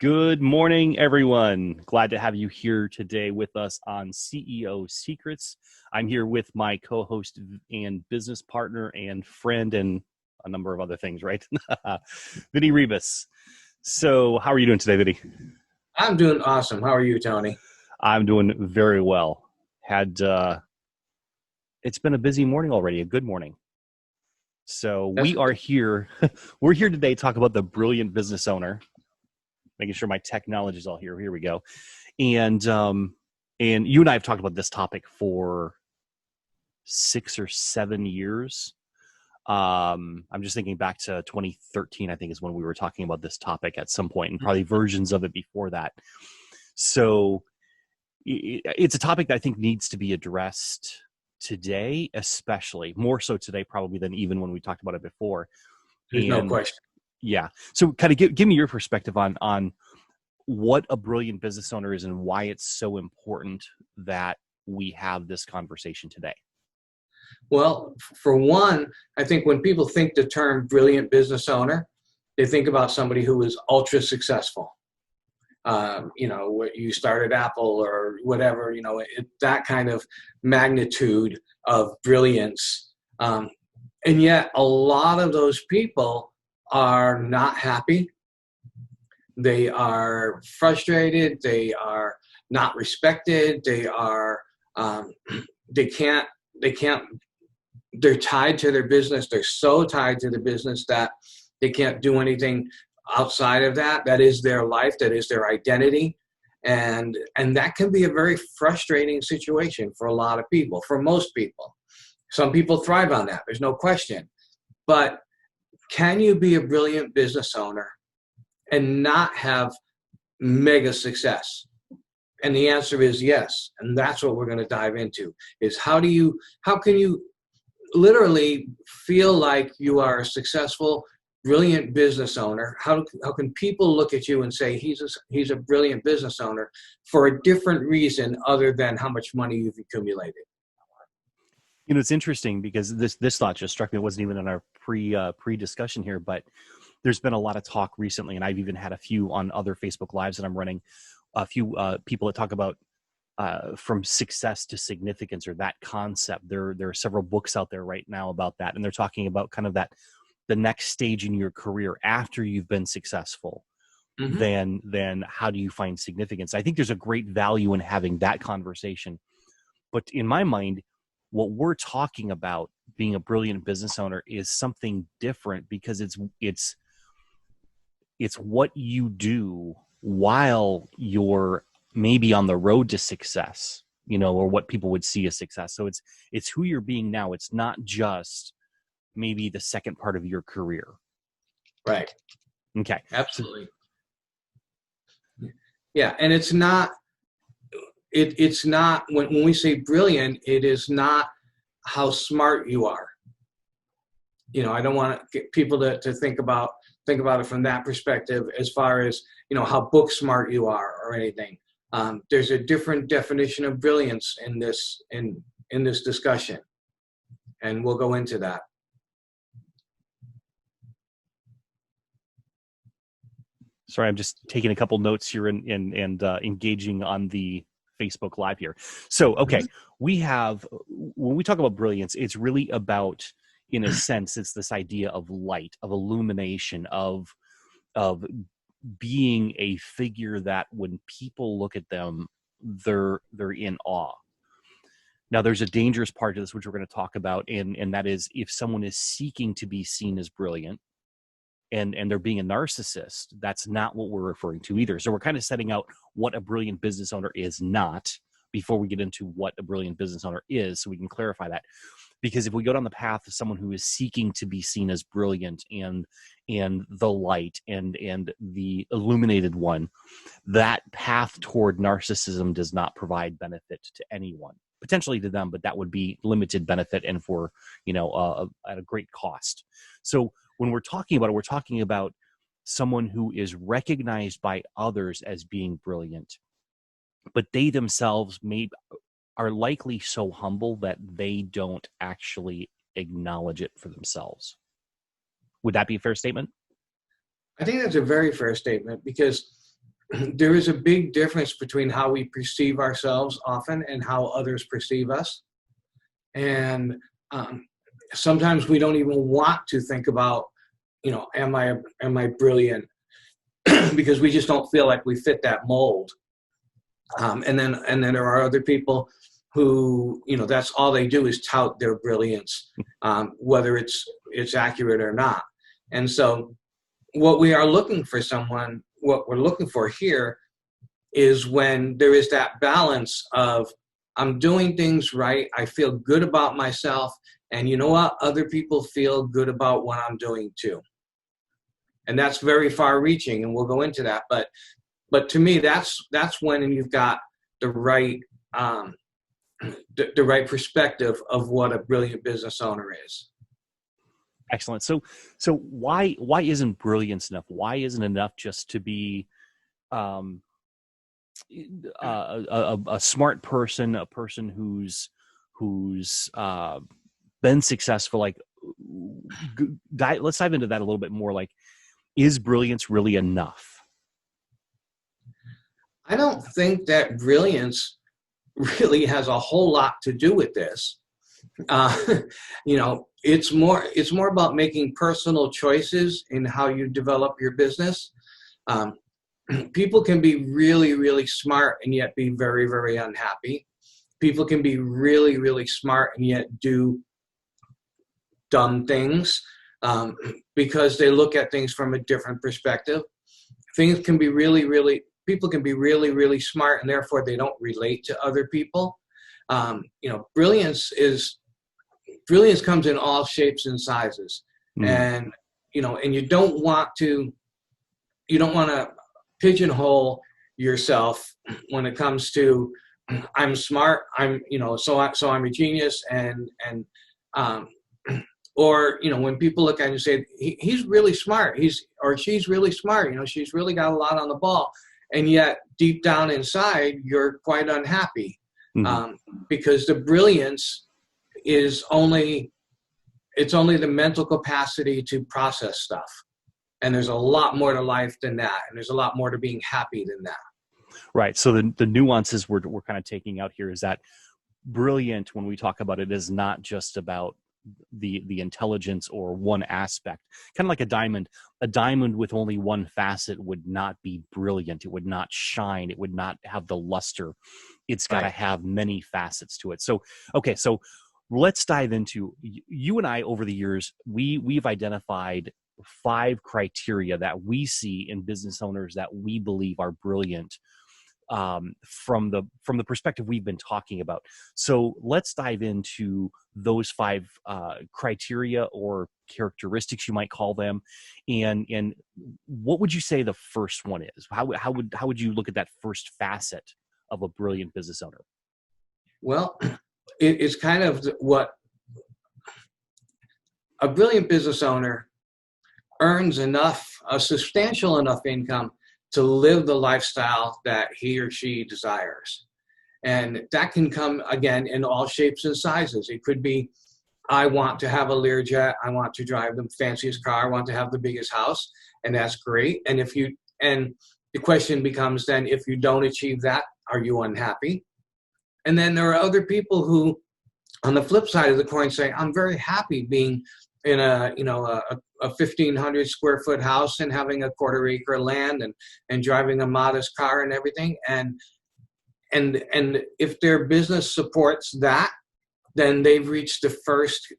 Good morning, everyone. Glad to have you here today with us on CEO Secrets. I'm here with my co-host and business partner and friend and a number of other things, right? Vinny Ribas. So how are you doing today, Vinny? I'm doing awesome. How are you, Tony? I'm doing very well. It's been a busy morning already, a good morning. So That's we are here. We're here today to talk about the brilliant business owner. Making sure my technology is all here. Here we go. And you and I have talked about this topic for 6 or 7 years. I'm just thinking back to 2013, I think is when we were talking about this topic at some point, and probably versions of it before that. So it's a topic that I think needs to be addressed today, especially more so today, probably than even when we talked about it before. There's no question. Yeah. So kind of give me your perspective on what a brilliant business owner is and why it's so important that we have this conversation today. Well, for one, I think when people think the term brilliant business owner, they think about somebody who is ultra successful. You started Apple or whatever, that kind of magnitude of brilliance. And yet a lot of those people are not happy. They are frustrated. They are not respected. They are, they can't, they're tied to their business. They're so tied to the business that they can't do anything outside of that. That is their life. That is their identity. And that can be a very frustrating situation for a lot of people, for most people. Some people thrive on that. There's no question. But can you be a brilliant business owner and not have mega success? And the answer is yes. And that's what we're going to dive into is how can you literally feel like you are a successful, brilliant business owner? How can people look at you and say he's a brilliant business owner for a different reason other than how much money you've accumulated? It's interesting because this thought just struck me. It wasn't even in our pre-discussion here, but there's been a lot of talk recently, and I've even had a few on other Facebook Lives that I'm running, a few people that talk about from success to significance, or that concept. There are several books out there right now about that, and they're talking about kind of that the next stage in your career after you've been successful. Mm-hmm. Then how do you find significance? I think there's a great value in having that conversation. But in my mind, what we're talking about being a brilliant business owner is something different because it's what you do while you're maybe on the road to success, or what people would see as success. So it's who you're being now. It's not just maybe the second part of your career. Right. Okay. Absolutely. Yeah. And it's not when we say brilliant, it is not how smart you are. I don't want to get people to think about it from that perspective as far as, how book smart you are or anything. There's a different definition of brilliance in this discussion, and we'll go into that. Sorry, I'm just taking a couple notes here and engaging on the Facebook Live here. So, okay, when we talk about brilliance, it's really about, in a sense, it's this idea of light, of illumination, of being a figure that when people look at them, they're in awe. Now, there's a dangerous part to this, which we're going to talk about, and that is if someone is seeking to be seen as brilliant and they're being a narcissist, that's not what we're referring to either. So we're kind of setting out what a brilliant business owner is not before we get into what a brilliant business owner is, so we can clarify that. Because if we go down the path of someone who is seeking to be seen as brilliant and the light and the illuminated one, that path toward narcissism does not provide benefit to anyone. Potentially to them, but that would be limited benefit and for, at a great cost. So when we're talking about it, we're talking about someone who is recognized by others as being brilliant, but they themselves are likely so humble that they don't actually acknowledge it for themselves. Would that be a fair statement? I think that's a very fair statement because there is a big difference between how we perceive ourselves often and how others perceive us. And sometimes we don't even want to think about, am I brilliant? Because we just don't feel like we fit that mold. And then there are other people who, that's all they do is tout their brilliance, whether it's accurate or not. And so what we're looking for here is when there is that balance of, I'm doing things right, I feel good about myself, and you know what? Other people feel good about what I'm doing too. And that's very far reaching, and we'll go into that. But to me, that's when you've got the right the right perspective of what a brilliant business owner is. Excellent. So why isn't brilliance enough? Why isn't enough just to be a smart person, a person who's been successful? Like, let's dive into that a little bit more. Like, is brilliance really enough? I don't think that brilliance really has a whole lot to do with this. It's more about making personal choices in how you develop your business. People can be really, really smart and yet be very, very unhappy. People can be really, really smart and yet do dumb things because they look at things from a different perspective. People can be really, really smart and therefore they don't relate to other people. Brilliance comes in all shapes and sizes. And you don't want to pigeonhole yourself when it comes to, I'm smart, so I'm a genius, or when people look at you and say he's really smart, she's really smart, she's really got a lot on the ball, and yet deep down inside you're quite unhappy. Because the brilliance is only the mental capacity to process stuff. And there's a lot more to life than that. And there's a lot more to being happy than that. Right. So the nuances we're kind of taking out here is that brilliant, when we talk about it, is not just about the intelligence or one aspect. Kind of like a diamond. A diamond with only one facet would not be brilliant. It would not shine. It would not have the luster. It's got to have many facets to it. So, okay, so let's dive into, you and I over the years, we've identified 5 criteria that we see in business owners that we believe are brilliant from the perspective we've been talking about. So let's dive into those 5 criteria or characteristics, you might call them, and what would you say the first one is? How would you look at that first facet of a brilliant business owner? Well, it's kind of what a brilliant business owner earns a substantial enough income to live the lifestyle that he or she desires. And that can come, again, in all shapes and sizes. It could be, I want to have a Learjet, I want to drive the fanciest car, I want to have the biggest house, and that's great. And the question becomes then, if you don't achieve that, are you unhappy? And then there are other people who, on the flip side of the coin, say, I'm very happy being in a 1,500 square foot house and having a 1/4 acre land and driving a modest car and everything. And if their business supports that, then they've reached the first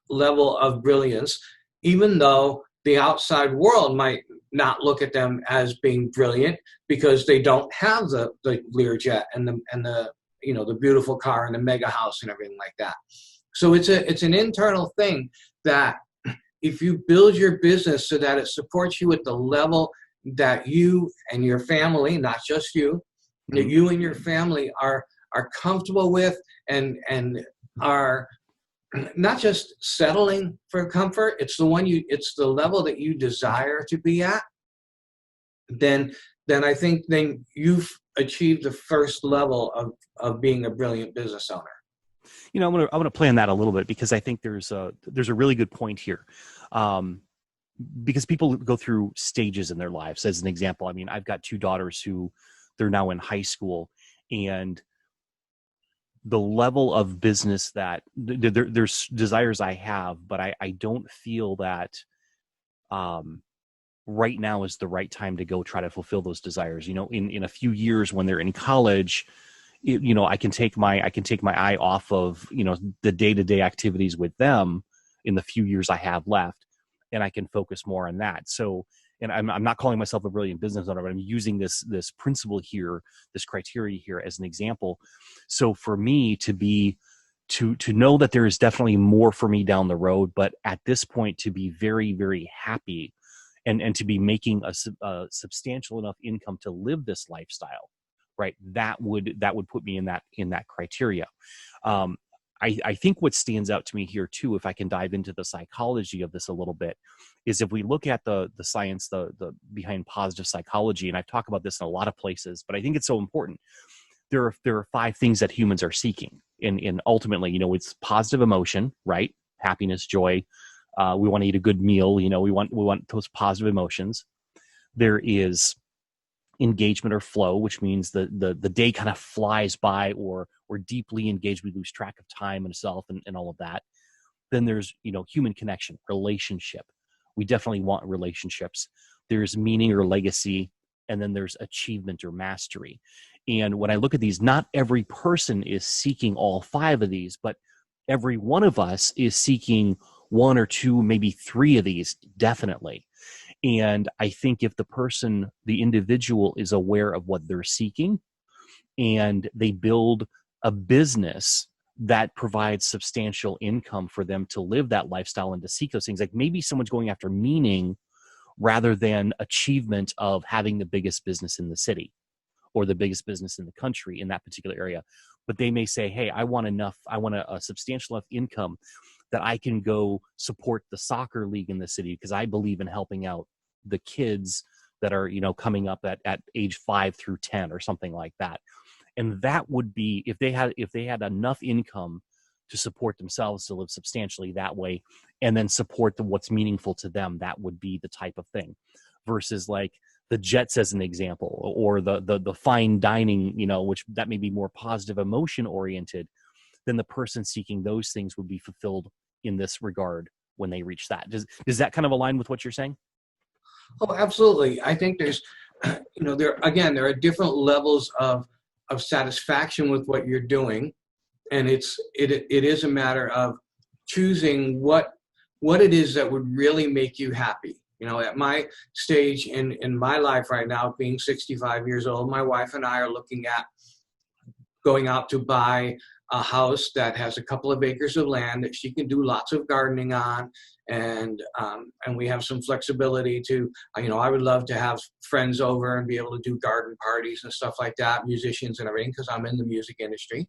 level of brilliance, even though the outside world might not look at them as being brilliant because they don't have the Learjet and the beautiful car and the mega house and everything like that. So it's an internal thing that if you build your business so that it supports you at the level that you and your family, not just you, that you and your family are comfortable with and are not just settling for comfort, it's the level that you desire to be at, then I think then you've achieved the first level of being a brilliant business owner. I'm going to play on that a little bit because I think there's a really good point here. because people go through stages in their lives. As an example, I mean, I've got two daughters who they're now in high school, and the level of business that there's desires I have, but I don't feel that right now is the right time to go try to fulfill those desires. In a few years when they're in college, I can take my eye off of, the day-to-day activities with them in the few years I have left, and I can focus more on that. So, and I'm not calling myself a brilliant business owner, but I'm using this principle here, this criteria here as an example. So for me to know that there is definitely more for me down the road, but at this point to be very, very happy and to be making a substantial enough income to live this lifestyle, right? That would put me in that criteria. I think what stands out to me here too, if I can dive into the psychology of this a little bit, is if we look at the science, the behind positive psychology, and I've talked about this in a lot of places, but I think it's so important. There are 5 things that humans are seeking, and ultimately, it's positive emotion, right? Happiness, joy. We want to eat a good meal. We want those positive emotions. There is engagement or flow, which means the day kind of flies by, or we're deeply engaged. We lose track of time and self and all of that. Then there's, human connection, relationship. We definitely want relationships. There's meaning or legacy, and then there's achievement or mastery. And when I look at these, not every person is seeking all 5 of these, but every one of us is seeking 1 or 2, maybe 3 of these, definitely. And I think if the individual is aware of what they're seeking, and they build a business that provides substantial income for them to live that lifestyle and to seek those things, like maybe someone's going after meaning rather than achievement of having the biggest business in the city or the biggest business in the country in that particular area. But they may say, hey, I want a substantial enough income that I can go support the soccer league in the city because I believe in helping out the kids that are, coming up at age 5 through 10 or something like that. And that would be, if they had enough income to support themselves, to live substantially that way, and then support what's meaningful to them, that would be the type of thing. Versus like the jets as an example, or the fine dining, which that may be more positive emotion oriented, then the person seeking those things would be fulfilled in this regard when they reach that. Does that kind of align with what you're saying? Oh, absolutely. I think there's, there are different levels of satisfaction with what you're doing, and it is a matter of choosing what it is that would really make you happy. At my stage in my life right now, being 65 years old, my wife and I are looking at going out to buy a house that has a couple of acres of land that she can do lots of gardening on, and we have some flexibility to, I would love to have friends over and be able to do garden parties and stuff like that, musicians and everything, because I'm in the music industry.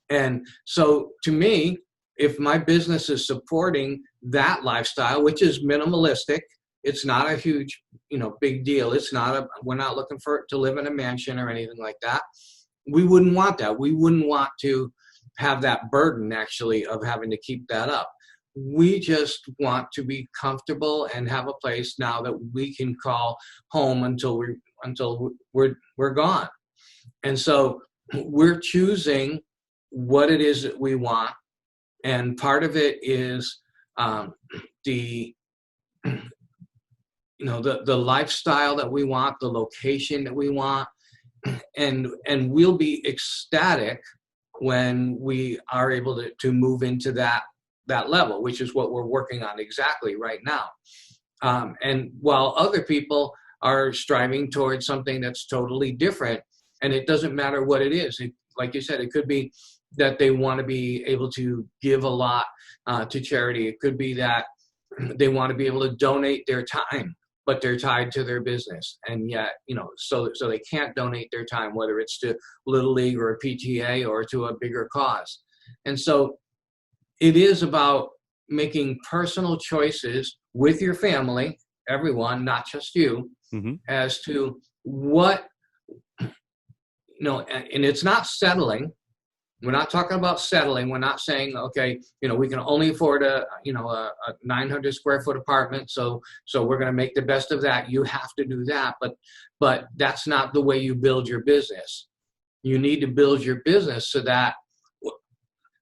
And so to me, if my business is supporting that lifestyle, which is minimalistic, it's not a huge, big deal. We're not looking to live in a mansion or anything like that. We wouldn't want that. We wouldn't want to have that burden actually of having to keep that up. We just want to be comfortable and have a place now that we can call home until we're gone. And so we're choosing what it is that we want, and part of it is the lifestyle that we want, the location that we want, and we'll be ecstatic when we are able to move into that level, which is what we're working on exactly right now. And while other people are striving towards something that's totally different, and it doesn't matter what it is. Like you said, it could be that they want to be able to give a lot to charity. It could be that they want to be able to donate their time, but they're tied to their business. And yet, so they can't donate their time, whether it's to Little League or a PTA or to a bigger cause. And so it is about making personal choices with your family, everyone, not just you, mm-hmm. as to what, and it's not settling. We're not talking about settling. We're not saying, okay, we can only afford a 900 square foot apartment. So we're going to make the best of that. You have to do that. But that's not the way you build your business. You need to build your business so that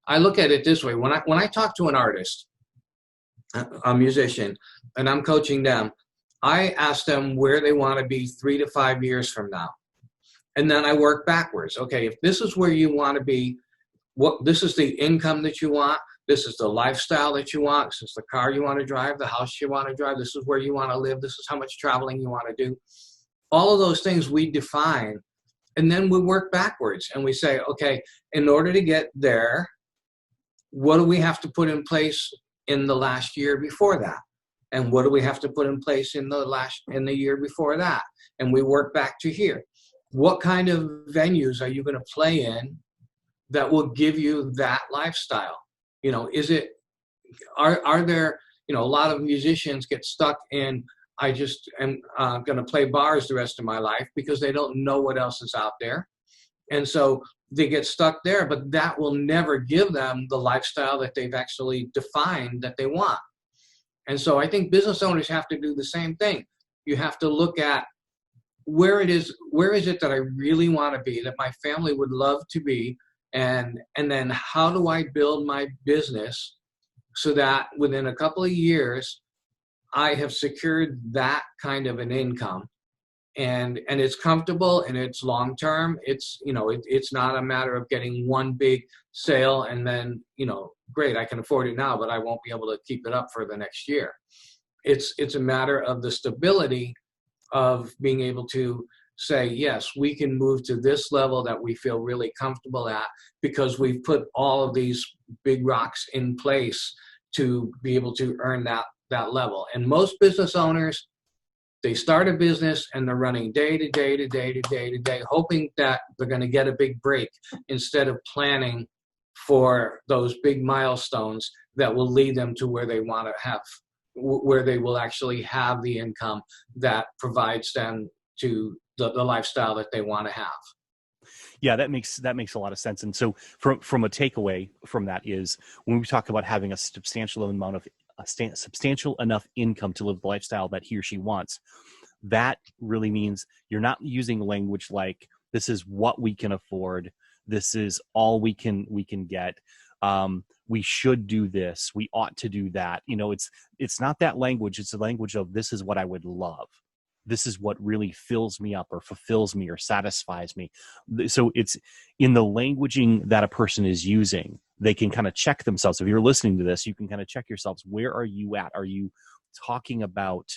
I look at it this way. When I talk to an artist, a musician, and I'm coaching them, I ask them where they want to be 3 to 5 years from now. And then I work backwards. Okay, if this is where you want to be, this is the income that you want, this is the lifestyle that you want, this is the car you want to drive, the house you want to drive, this is where you want to live, this is how much traveling you want to do. All of those things we define, and then we work backwards and we say, okay, in order to get there, what do we have to put in place in the last year before that? And what do we have to put in place in the year before that? And we work back to here. What kind of venues are you going to play in that will give you that lifestyle? Are there, a lot of musicians get stuck in, I just am going to play bars the rest of my life because they don't know what else is out there. And so they get stuck there, but that will never give them the lifestyle that they've actually defined that they want. And so I think business owners have to do the same thing. You have to look at where is it that I really want to be, that my family would love to be, and then how do I build my business so that within a couple of years I have secured that kind of an income, and it's comfortable and it's long term. It's it's not a matter of getting one big sale and then great, I can afford it now, but I won't be able to keep it up for the next year. It's a matter of the stability of being able to say, yes, we can move to this level that we feel really comfortable at because we've put all of these big rocks in place to be able to earn that level. And most business owners, they start a business and they're running day to day to day to day to day, hoping that they're going to get a big break instead of planning for those big milestones that will lead them to where they want to have, where they will actually have the income that provides them to the lifestyle that they want to have. Yeah, that makes a lot of sense. And so from a takeaway from that is when we talk about having a substantial enough income to live the lifestyle that he or she wants, that really means you're not using language like this is what we can afford, this is all we can get, we should do this, we ought to do that. It's not that language. It's a language of this is what I would love. This is what really fills me up or fulfills me or satisfies me. So it's in the languaging that a person is using, they can kind of check themselves. If you're listening to this, you can kind of check yourselves. Where are you at? Are you talking about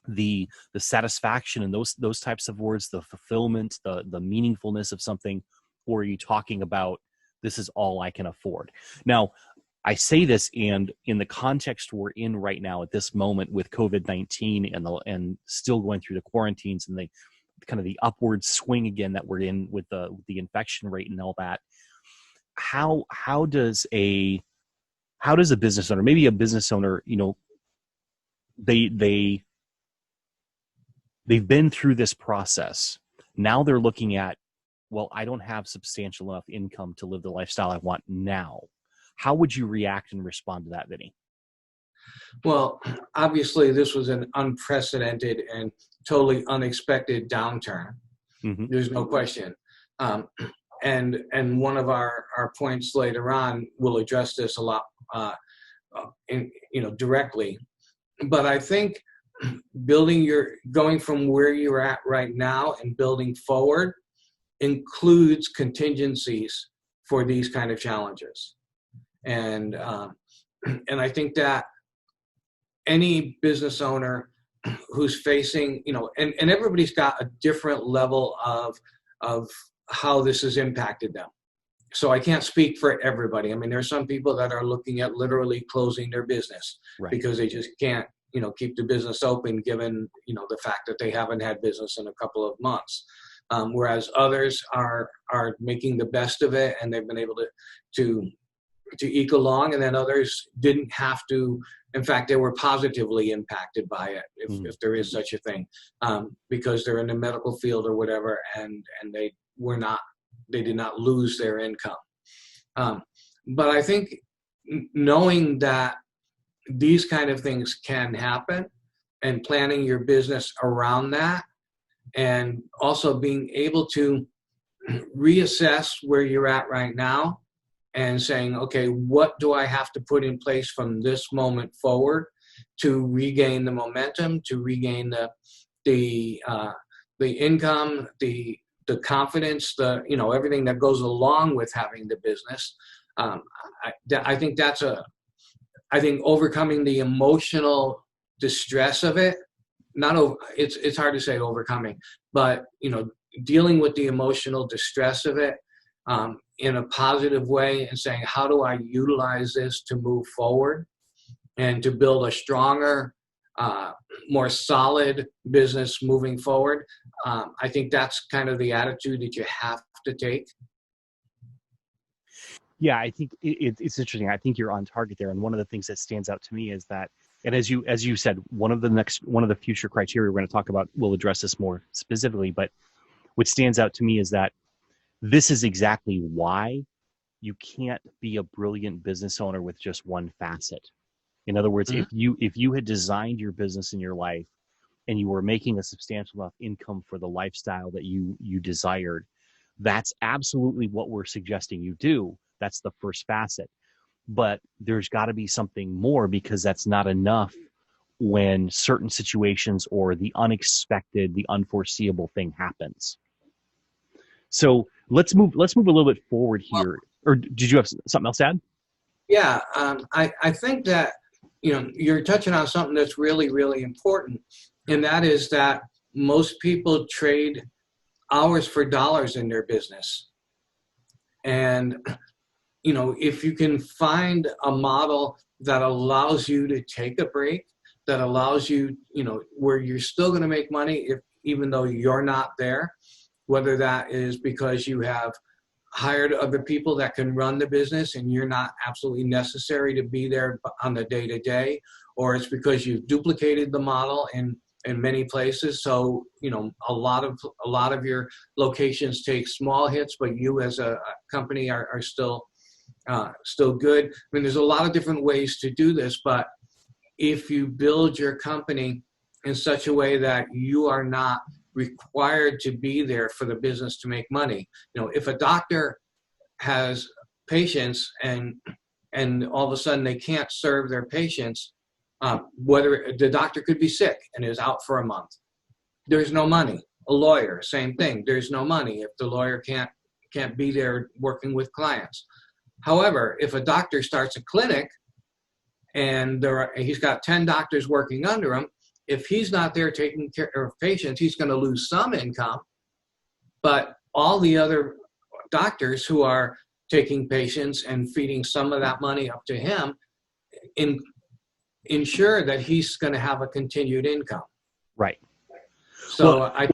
the satisfaction and those types of words, the fulfillment, the meaningfulness of something, or are you talking about this is all I can afford? Now, I say this, and in the context we're in right now at this moment with COVID-19 and still going through the quarantines and the kind of the upward swing again that we're in with the infection rate and all that, how does a business owner, maybe a business owner, they've been through this process. Now they're looking at, well, I don't have substantial enough income to live the lifestyle I want now. How would you react and respond to that, Vinny? Well, obviously, this was an unprecedented and totally unexpected downturn. Mm-hmm. There's no question. And one of our points later on will address this a lot, directly. But I think going from where you're at right now and building forward includes contingencies for these kind of challenges. And I think that any business owner who's facing, and everybody's got a different level of how this has impacted them. So I can't speak for everybody. I mean, there's some people that are looking at literally closing their business because they just can't, keep the business open given, the fact that they haven't had business in a couple of months. Whereas others are making the best of it and they've been able to eke along, and then others didn't have to. In fact, they were positively impacted by it, if there is such a thing, because they're in the medical field or whatever, and they did not lose their income. Um, but I think knowing that these kind of things can happen and planning your business around that, and also being able to reassess where you're at right now and saying, okay, what do I have to put in place from this moment forward to regain the momentum, to regain the income, the confidence, everything that goes along with having the business. Um, I think I think overcoming the emotional distress of it, not over, it's hard to say overcoming, but dealing with the emotional distress of it in a positive way and saying, how do I utilize this to move forward and to build a stronger, more solid business moving forward? I think that's kind of the attitude that you have to take. Yeah, I think it's interesting. I think you're on target there. And one of the things that stands out to me is that, and as you said, one of the future criteria we're going to talk about, we'll address this more specifically. But what stands out to me is that this is exactly why you can't be a brilliant business owner with just one facet. In other words, Mhm. if you had designed your business in your life and you were making a substantial enough income for the lifestyle that you desired, that's absolutely what we're suggesting you do. That's the first facet. But there's got to be something more, because that's not enough when certain situations or the unexpected, the unforeseeable thing happens. So let's move a little bit forward Well, here. Or did you have something else to add? yeah, I think that you're touching on something that's really, really important, and that is that most people trade hours for dollars in their business. And if you can find a model that allows you to take a break, that allows you, where you're still going to make money if even though you're not there, whether that is because you have hired other people that can run the business and you're not absolutely necessary to be there on the day to day, or it's because you've duplicated the model in many places. So a lot of your locations take small hits, but you as a company are still good. I mean, there's a lot of different ways to do this, but if you build your company in such a way that you are not required to be there for the business to make money. If a doctor has patients and all of a sudden they can't serve their patients, whether the doctor could be sick and is out for a month, there's no money. A lawyer, same thing. There's no money if the lawyer can't be there working with clients. However, if a doctor starts a clinic and he's got 10 doctors working under him, if he's not there taking care of patients, he's going to lose some income. But all the other doctors who are taking patients and feeding some of that money up to him ensure that he's going to have a continued income. Right. Well, So I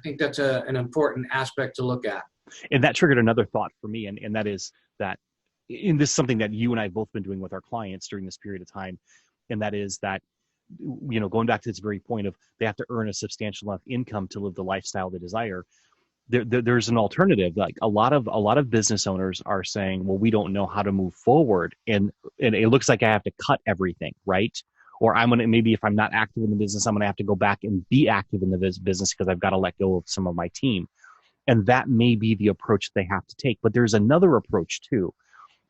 think that's an important aspect to look at. and that triggered another thought for me, and that is that, in this is something that you and I have both been doing with our clients during this period of time, and that is that, going back to this very point of they have to earn a substantial enough income to live the lifestyle they desire. There's an alternative. Like a lot of business owners are saying, well, we don't know how to move forward, and it looks like I have to cut everything, right? Or maybe if I'm not active in the business, I'm gonna have to go back and be active in the business because I've got to let go of some of my team. And that may be the approach they have to take. But there's another approach too,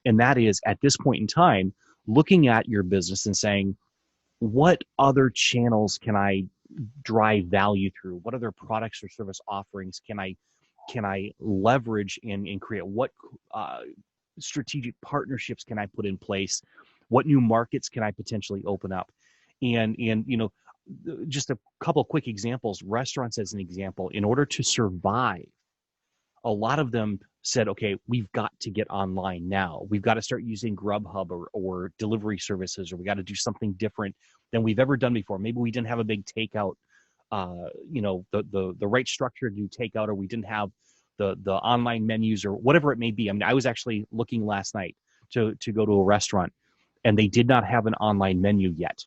and that is, at this point in time, looking at your business and saying, what other channels can I drive value through? What other products or service offerings can I leverage and create? What strategic partnerships can I put in place? What new markets can I potentially open up? And just a couple quick examples. Restaurants, as an example, in order to survive, a lot of them said, okay, we've got to get online now. We've got to start using Grubhub or delivery services, or we got to do something different than we've ever done before. Maybe we didn't have a big takeout, the right structure to do takeout, or we didn't have the online menus or whatever it may be. I mean, I was actually looking last night to go to a restaurant, and they did not have an online menu yet.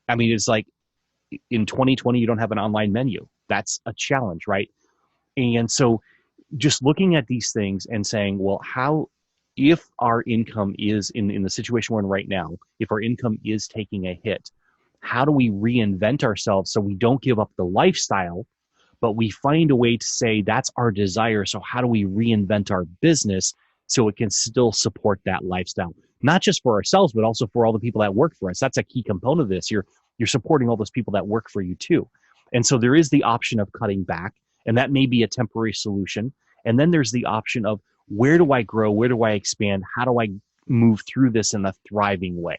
I mean, it's like, in 2020, you don't have an online menu. That's a challenge, right? And so just looking at these things and saying, well, how, if our income is in the situation we're in right now, if our income is taking a hit, how do we reinvent ourselves so we don't give up the lifestyle, but we find a way to say that's our desire. So how do we reinvent our business so it can still support that lifestyle? Not just for ourselves, but also for all the people that work for us. That's a key component of this. You're supporting all those people that work for you too. And so there is the option of cutting back, and that may be a temporary solution. And then there's the option of where do I grow? Where do I expand? How do I move through this in a thriving way?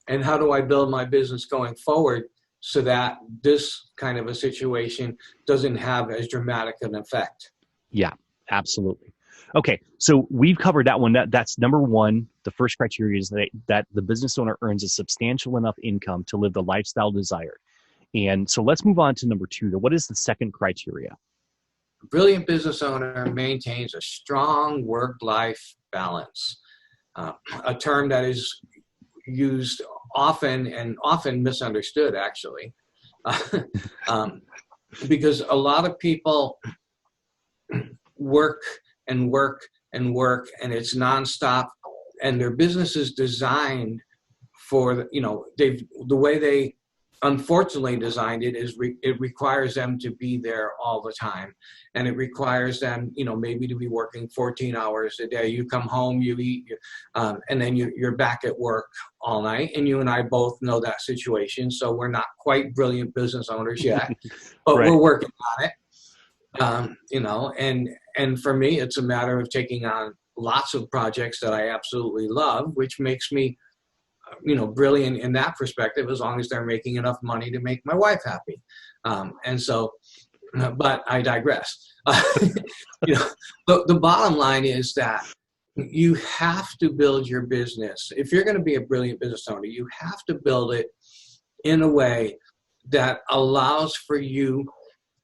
And how do I build my business going forward so that this kind of a situation doesn't have as dramatic an effect? Yeah, absolutely. Okay, so we've covered that one. That's number one. The first criteria is that the business owner earns a substantial enough income to live the lifestyle desired. And so let's move on to number two. What is the second criteria? A brilliant business owner maintains a strong work-life balance, a term that is used often and often misunderstood, actually, um, because a lot of people work and work and work, and it's nonstop, and their business is designed for, the way they unfortunately designed it is it requires them to be there all the time, and it requires them, maybe to be working 14 hours a day. You come home, you eat, and then you're back at work all night. And you and I both know that situation, so we're not quite brilliant business owners yet, but Right. we're working on it. And for me, it's a matter of taking on lots of projects that I absolutely love, which makes me, brilliant in that perspective, as long as they're making enough money to make my wife happy. And so, but I digress. The bottom line is that you have to build your business. If you're going to be a brilliant business owner, you have to build it in a way that allows for you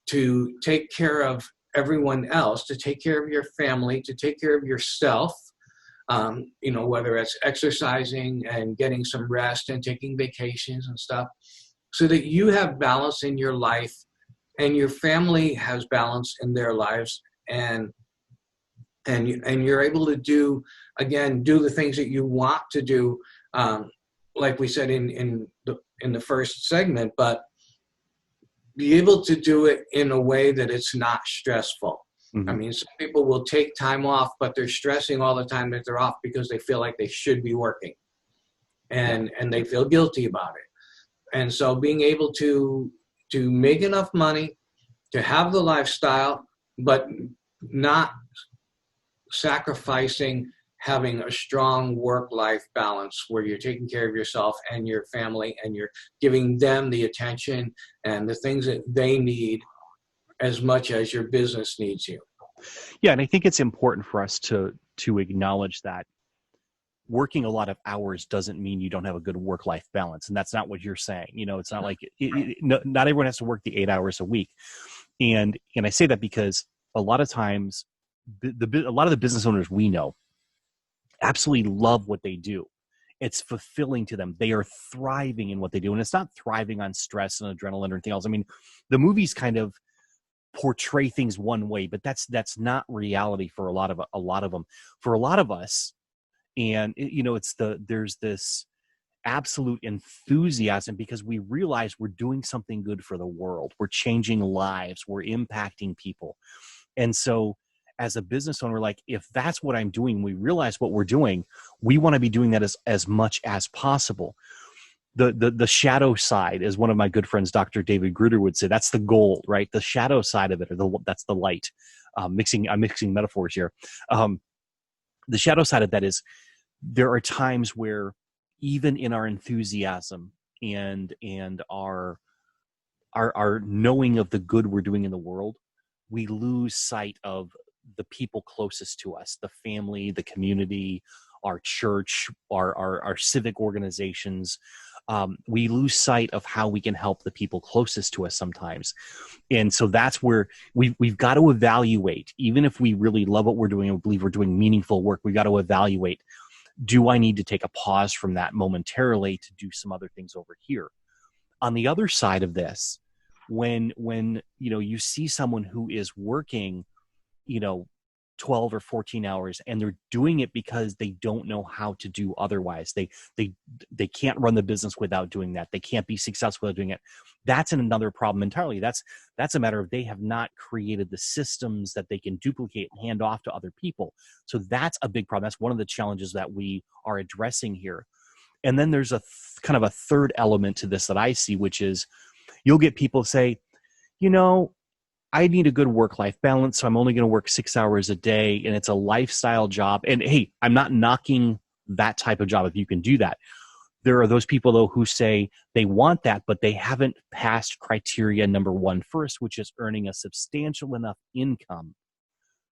to take care of everyone else, to take care of your family, to take care of yourself, whether it's exercising and getting some rest and taking vacations and stuff, so that you have balance in your life and your family has balance in their lives, and you're able to do the things that you want to do, like we said in the first segment, but be able to do it in a way that it's not stressful. I Mm-hmm. mean, some people will take time off, but they're stressing all the time that they're off because they feel like they should be working, Yeah. and they feel guilty about it. And so being able to make enough money to have the lifestyle, but not sacrificing having a strong work-life balance where you're taking care of yourself and your family, and you're giving them the attention and the things that they need as much as your business needs you. Yeah, and I think it's important for us to acknowledge that working a lot of hours doesn't mean you don't have a good work-life balance, and that's not what you're saying. It's not like not everyone has to work the 8 hours a week, and I say that because a lot of times a lot of the business owners we know absolutely love what they do. It's fulfilling to them. They are thriving in what they do, and it's not thriving on stress and adrenaline or anything else. I mean, the movies kind of portray things one way, but that's not reality for a lot of them. For a lot of us, and there's this absolute enthusiasm because we realize we're doing something good for the world. We're changing lives. We're impacting people. And so as a business owner, like if that's what I'm doing, we realize what we're doing, we want to be doing that as much as possible. The shadow side, as one of my good friends, Dr. David Gruder, would say, that's the goal, right? The shadow side of it, that's the light. I'm mixing metaphors here. The shadow side of that is there are times where even in our enthusiasm and our knowing of the good we're doing in the world, we lose sight of the people closest to us, the family, the community, our church, our civic organizations. We lose sight of how we can help the people closest to us sometimes. And so that's where we've got to evaluate, even if we really love what we're doing and believe we're doing meaningful work, we've got to evaluate, do I need to take a pause from that momentarily to do some other things over here? On the other side of this, when you see someone who is working, 12 or 14 hours, and they're doing it because they don't know how to do otherwise. They can't run the business without doing that. They can't be successful without doing it. That's another problem entirely. That's a matter of they have not created the systems that they can duplicate and hand off to other people. So that's a big problem. That's one of the challenges that we are addressing here. And then there's a kind of a third element to this that I see, which is you'll get people say, you know, I need a good work-life balance, so I'm only going to work 6 hours a day, and it's a lifestyle job. And hey, I'm not knocking that type of job if you can do that. There are those people, though, who say they want that, but they haven't passed criteria number one first, which is earning a substantial enough income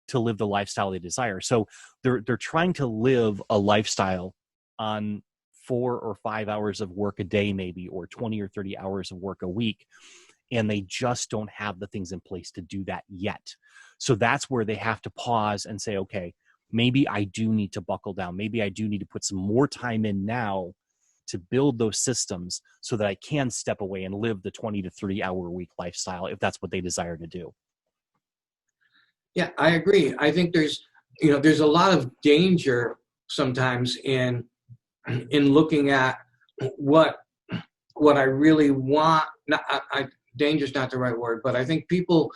to live the lifestyle they desire. So they're trying to live a lifestyle on 4 or 5 hours of work a day, maybe, or 20 or 30 hours of work a week. And they just don't have the things in place to do that yet. So that's where they have to pause and say, okay, maybe I do need to buckle down. Maybe I do need to put some more time in now to build those systems so that I can step away and live the 20 to 30 hour a week lifestyle if that's what they desire to do. Yeah, I agree. I think there's a lot of danger sometimes in looking at what I really want. Danger's not the right word, but I think people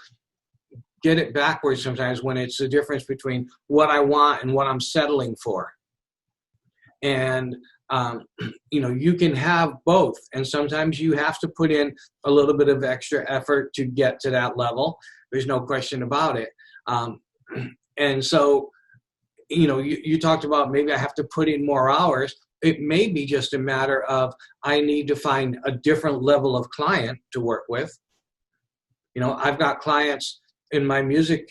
get it backwards sometimes when it's the difference between what I want and what I'm settling for. And, you can have both. And sometimes you have to put in a little bit of extra effort to get to that level. There's no question about it. And so, you talked about maybe I have to put in more hours. It may be just a matter of I need to find a different level of client to work with. I've got clients in my music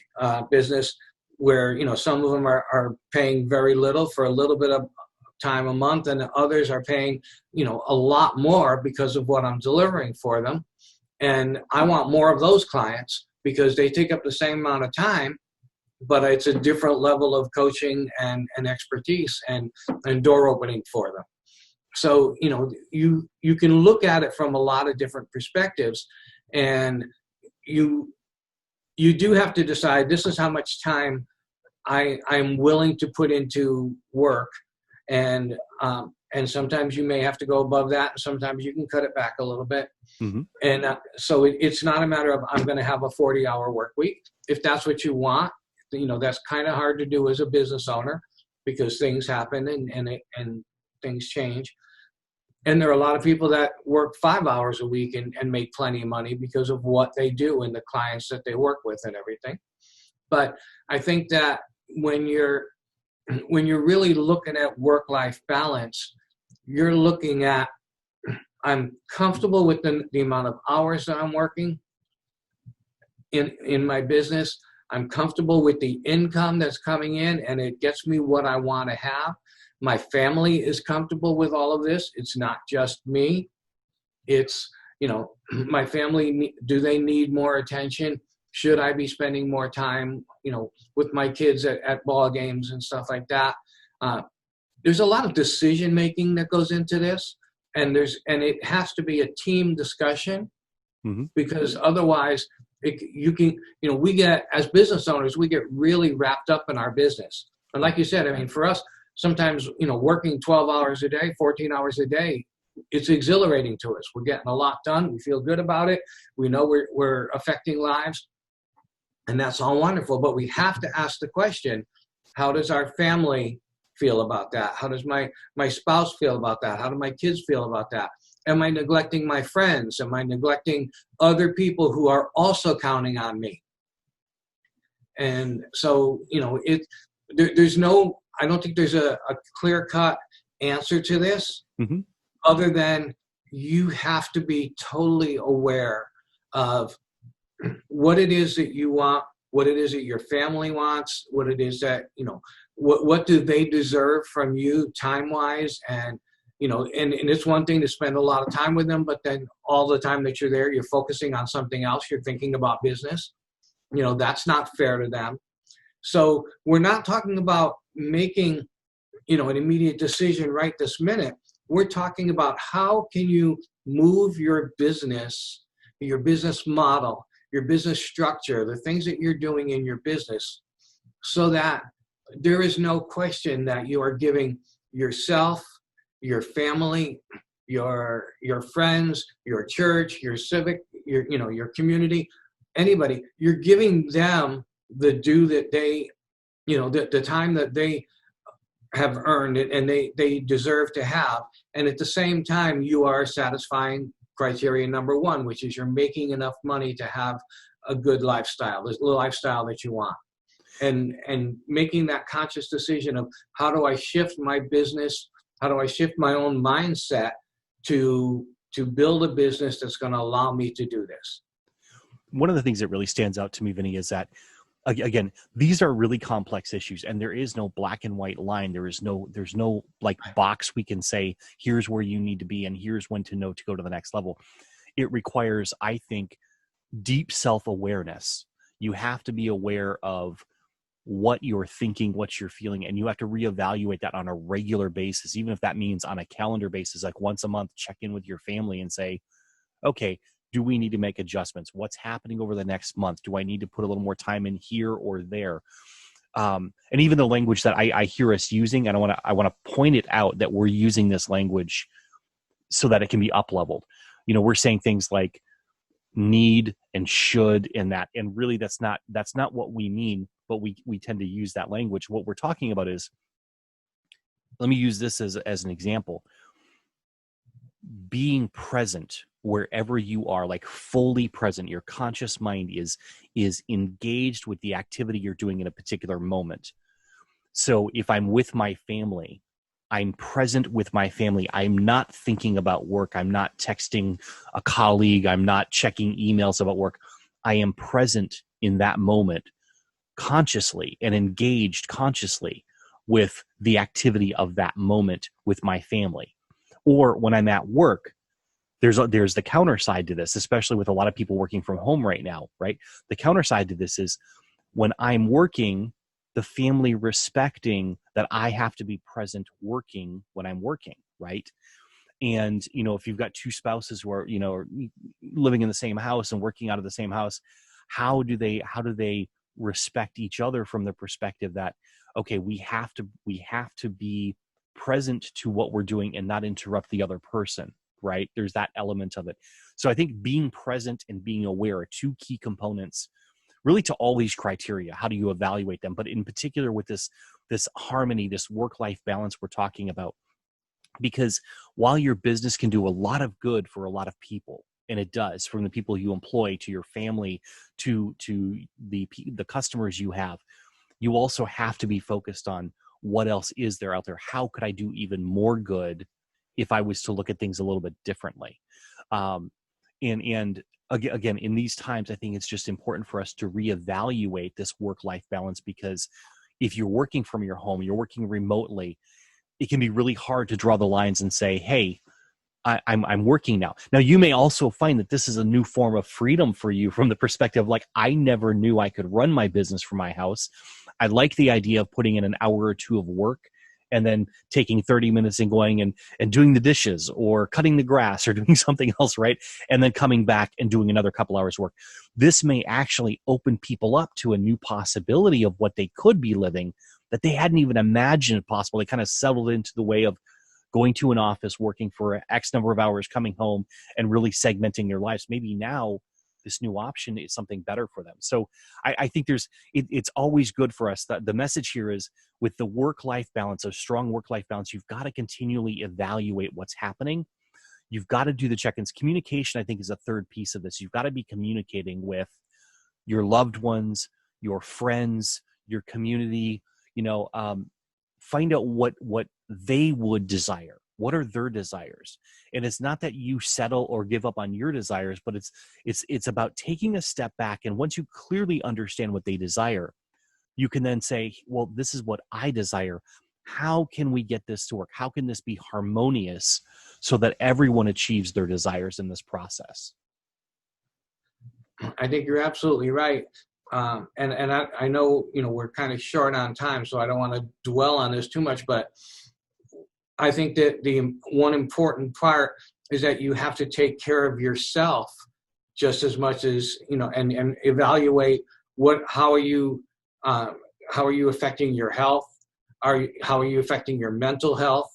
business where, some of them are paying very little for a little bit of time a month, and others are paying, a lot more because of what I'm delivering for them. And I want more of those clients because they take up the same amount of time, but it's a different level of coaching and expertise and door opening for them. So, you can look at it from a lot of different perspectives, and you do have to decide this is how much time I'm willing to put into work. And sometimes you may have to go above that, and sometimes you can cut it back a little bit. Mm-hmm. And so it's not a matter of I'm going to have a 40-hour work week. If that's what you want, that's kind of hard to do as a business owner because things happen and things change. And there are a lot of people that work 5 hours a week and make plenty of money because of what they do and the clients that they work with and everything. But I think that when you're really looking at work-life balance, you're looking at I'm comfortable with the amount of hours that I'm working in my business. I'm comfortable with the income that's coming in, and it gets me what I want to have. My family is comfortable with all of this. It's not just me. It's, my family, do they need more attention? Should I be spending more time, with my kids at ball games and stuff like that? There's a lot of decision making that goes into this, and it has to be a team discussion, mm-hmm. because otherwise we get, as business owners, we get really wrapped up in our business. And like you said, for us, sometimes, working 12 hours a day, 14 hours a day, it's exhilarating to us. We're getting a lot done. We feel good about it. We know we're affecting lives, and that's all wonderful. But we have to ask the question, how does our family feel about that? How does my spouse feel about that? How do my kids feel about that? Am I neglecting my friends? Am I neglecting other people who are also counting on me? And so, there's no, I don't think there's a clear-cut answer to this, mm-hmm. other than you have to be totally aware of what it is that you want, what it is that your family wants, what it is that, what do they deserve from you time-wise, and and it's one thing to spend a lot of time with them, but then all the time that you're there, you're focusing on something else. You're thinking about business. That's not fair to them. So we're not talking about making, an immediate decision right this minute. We're talking about how can you move your business model, your business structure, the things that you're doing in your business so that there is no question that you are giving yourself, your family, your friends, your church, your civic, your community, anybody, you're giving them the due that they, the time that they have earned it and they deserve to have. And at the same time, you are satisfying criteria number one, which is you're making enough money to have a good lifestyle, the lifestyle that you want. And making that conscious decision of how do I shift my business, how do I shift my own mindset to build a business that's going to allow me to do this. One of the things that really stands out to me, Vinny, is that, again, these are really complex issues, and there is no black and white line. There's no like box we can say, here's where you need to be and here's when to know to go to the next level. It requires, I think, deep self-awareness. You have to be aware of what you're thinking, what you're feeling, and you have to reevaluate that on a regular basis, even if that means on a calendar basis, like once a month, check in with your family and say, okay, do we need to make adjustments? What's happening over the next month? Do I need to put a little more time in here or there? And even the language that I hear us using, and I want to point it out that we're using this language so that it can be up leveled. We're saying things like need and should and that, and really that's not what we mean, but we tend to use that language. What we're talking about is, let me use this as an example. Being present wherever you are, like fully present. Your conscious mind is engaged with the activity you're doing in a particular moment. So if I'm with my family, I'm present with my family. I'm not thinking about work. I'm not texting a colleague. I'm not checking emails about work. I am present in that moment consciously and engaged consciously with the activity of that moment with my family. Or when I'm at work, there's the counter side to this, especially with a lot of people working from home right now, right? The counter side to this is when I'm working, the family respecting that I have to be present working when I'm working, right? And, if you've got two spouses who are, living in the same house and working out of the same house, how do they respect each other from the perspective that, okay, we have to be present to what we're doing and not interrupt the other person, right? There's that element of it. So I think being present and being aware are two key components really to all these criteria. How do you evaluate them? But in particular with this harmony, this work-life balance we're talking about, because while your business can do a lot of good for a lot of people, and it does, from the people you employ to your family to the customers you have, you also have to be focused on what else is there out there. How could I do even more good if I was to look at things a little bit differently? And again, in these times, I think it's just important for us to reevaluate this work-life balance, because if you're working from your home, you're working remotely, it can be really hard to draw the lines and say, hey, I'm working now. Now, you may also find that this is a new form of freedom for you from the perspective, like, I never knew I could run my business from my house. I like the idea of putting in an hour or two of work and then taking 30 minutes and going and doing the dishes or cutting the grass or doing something else, right? And then coming back and doing another couple hours work. This may actually open people up to a new possibility of what they could be living that they hadn't even imagined possible. They kind of settled into the way of going to an office, working for X number of hours, coming home, and really segmenting their lives. Maybe now this new option is something better for them. So I think it's always good for us. The message here is, with the work-life balance, a strong work-life balance, you've got to continually evaluate what's happening. You've got to do the check-ins. Communication, I think, is a third piece of this. You've got to be communicating with your loved ones, your friends, your community. Find out what they would desire. What are their desires? And it's not that you settle or give up on your desires, but it's about taking a step back. And once you clearly understand what they desire, you can then say, well, this is what I desire. How can we get this to work? How can this be harmonious so that everyone achieves their desires in this process? I think you're absolutely right. And I know, we're kind of short on time, so I don't want to dwell on this too much, but I think that the one important part is that you have to take care of yourself just as much as, and evaluate how are you how are you affecting your health? How are you affecting your mental health?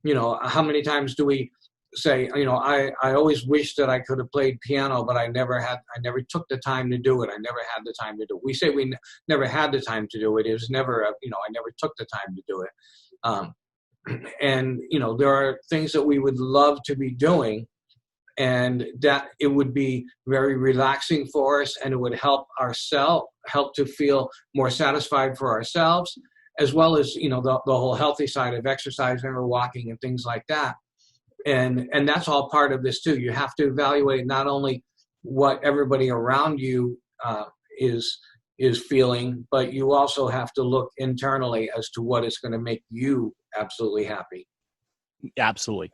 How many times do we say, I always wish that I could have played piano, but I never took the time to do it. I never had the time to do it. We say we never had the time to do it. It was never, I never took the time to do it. And, there are things that we would love to be doing, and that it would be very relaxing for us, and it would help to feel more satisfied for ourselves, as well as, the whole healthy side of exercising or walking and things like that. And that's all part of this too. You have to evaluate not only what everybody around you is feeling, but you also have to look internally as to what is going to make you absolutely happy. Absolutely.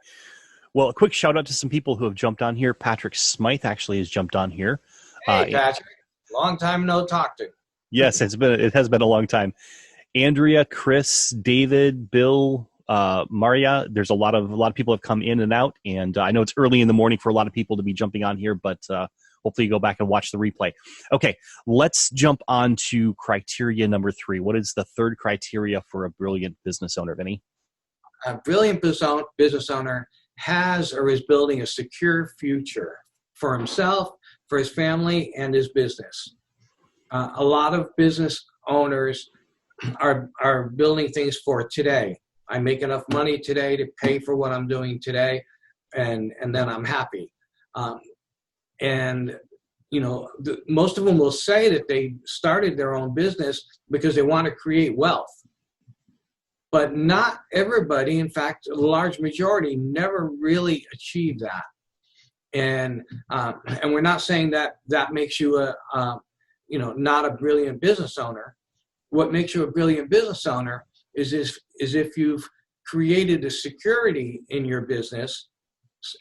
Well, a quick shout out to some people who have jumped on here. Patrick Smythe actually has jumped on here. Hey, Patrick, long time no talk to. Yes, it has been a long time. Andrea, Chris, David, Bill, Maria. There's a lot of people have come in and out, and I know it's early in the morning for a lot of people to be jumping on here, but hopefully you go back and watch the replay. Okay, let's jump on to criteria number 3. What is the third criteria for a brilliant business owner, Vinny? A brilliant business owner has or is building a secure future for himself, for his family, and his business. A lot of business owners are building things for today. I make enough money today to pay for what I'm doing today, and then I'm happy. Most of them will say that they started their own business because they want to create wealth. But not everybody, in fact, a large majority, never really achieve that. And we're not saying that makes you not a brilliant business owner. What makes you a brilliant business owner is if you've created a security in your business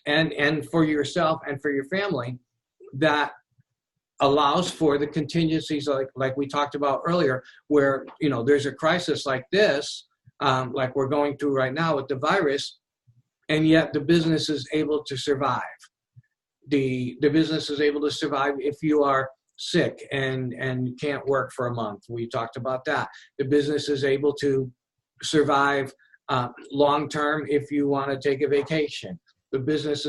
and for yourself and for your family that allows for the contingencies like we talked about earlier, where there's a crisis like this, like we're going through right now with the virus, and yet the business is able to survive. The business is able to survive if you are sick and can't work for a month. We talked about that. The business is able to survive long term if you want to take a vacation. The business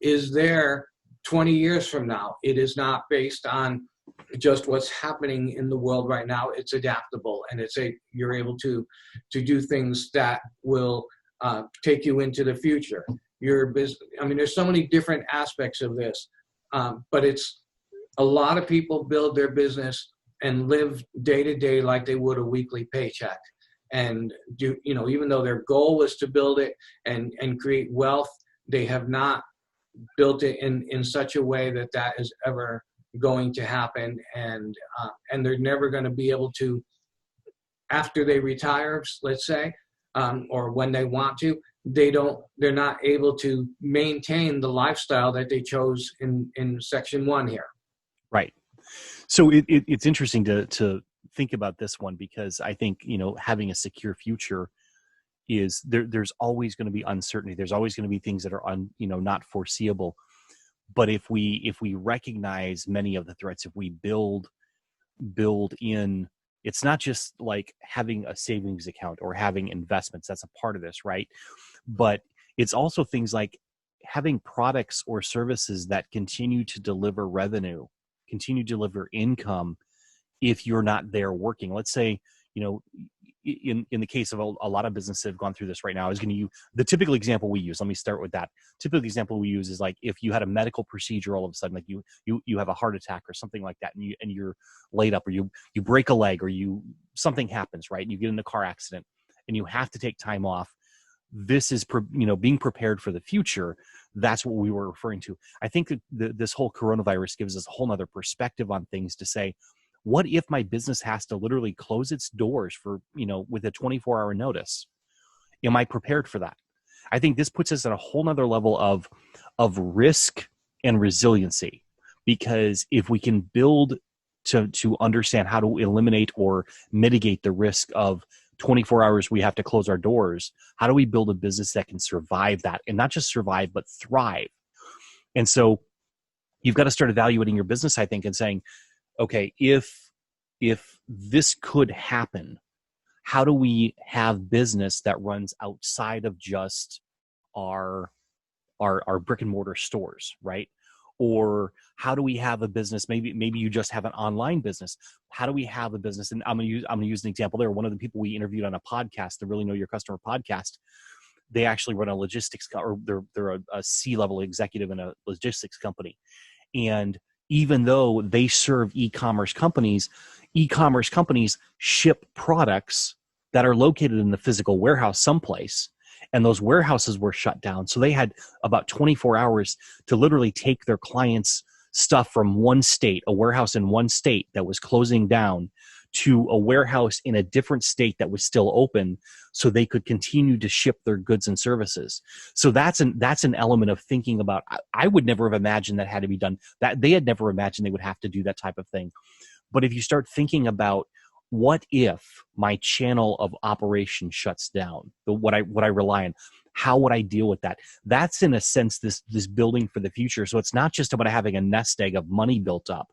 is there 20 years from now. It is not based on just what's happening in the world right now. It's adaptable, and you're able to do things that will take you into the future. Your business. I mean, there's so many different aspects of this, but it's a lot of people build their business and live day to day like they would a weekly paycheck, and even though their goal was to build it and create wealth, they have not built it in such a way that is ever going to happen, and they're never going to be able to, after they retire, let's say, or when they want to, they're not able to maintain the lifestyle that they chose in section 1 here. Right. So it's interesting to think about this one, because I think, having a secure future is there's always going to be uncertainty. There's always going to be things that are not foreseeable. But if we recognize many of the threats, if we build in, it's not just like having a savings account or having investments. That's a part of this, right? But it's also things like having products or services that continue to deliver revenue, continue to deliver income if you're not there working. Let's say, in the case of a lot of businesses that have gone through this right now, I was going to use the typical example we use. Let me start with that. Typical example we use is like if you had a medical procedure, all of a sudden, like you have a heart attack or something like that, and you're laid up, or you break a leg, or something happens, right? And you get in a car accident and you have to take time off. This is being prepared for the future. That's what we were referring to. I think that this whole coronavirus gives us a whole nother perspective on things to say, what if my business has to literally close its doors for, with a 24-hour notice? Am I prepared for that? I think this puts us at a whole nother level of risk and resiliency, because if we can build to understand how to eliminate or mitigate the risk of 24 hours we have to close our doors, how do we build a business that can survive that, and not just survive, but thrive? And so you've got to start evaluating your business, I think, and saying, okay, if this could happen. How do we have business that runs outside of just our brick and mortar stores, right? Or how do we have a business? Maybe you just have an online business. How do we have a business? And I'm gonna use an example there. One of the people we interviewed on a podcast, the Really Know Your Customer podcast, they actually run a logistics, or they're a C-level executive in a logistics company. And even though they serve e-commerce companies ship products that are located in the physical warehouse someplace, and those warehouses were shut down. So they had about 24 hours to literally take their clients' stuff from one state, a warehouse in one state that was closing down, to a warehouse in a different state that was still open, so they could continue to ship their goods and services. So that's an element of thinking about. I would never have imagined that had to be done. That they had never imagined they would have to do that type of thing. But if you start thinking about, what if my channel of operation shuts down, what I rely on, how would I deal with that? That's, in a sense, this building for the future. So it's not just about having a nest egg of money built up,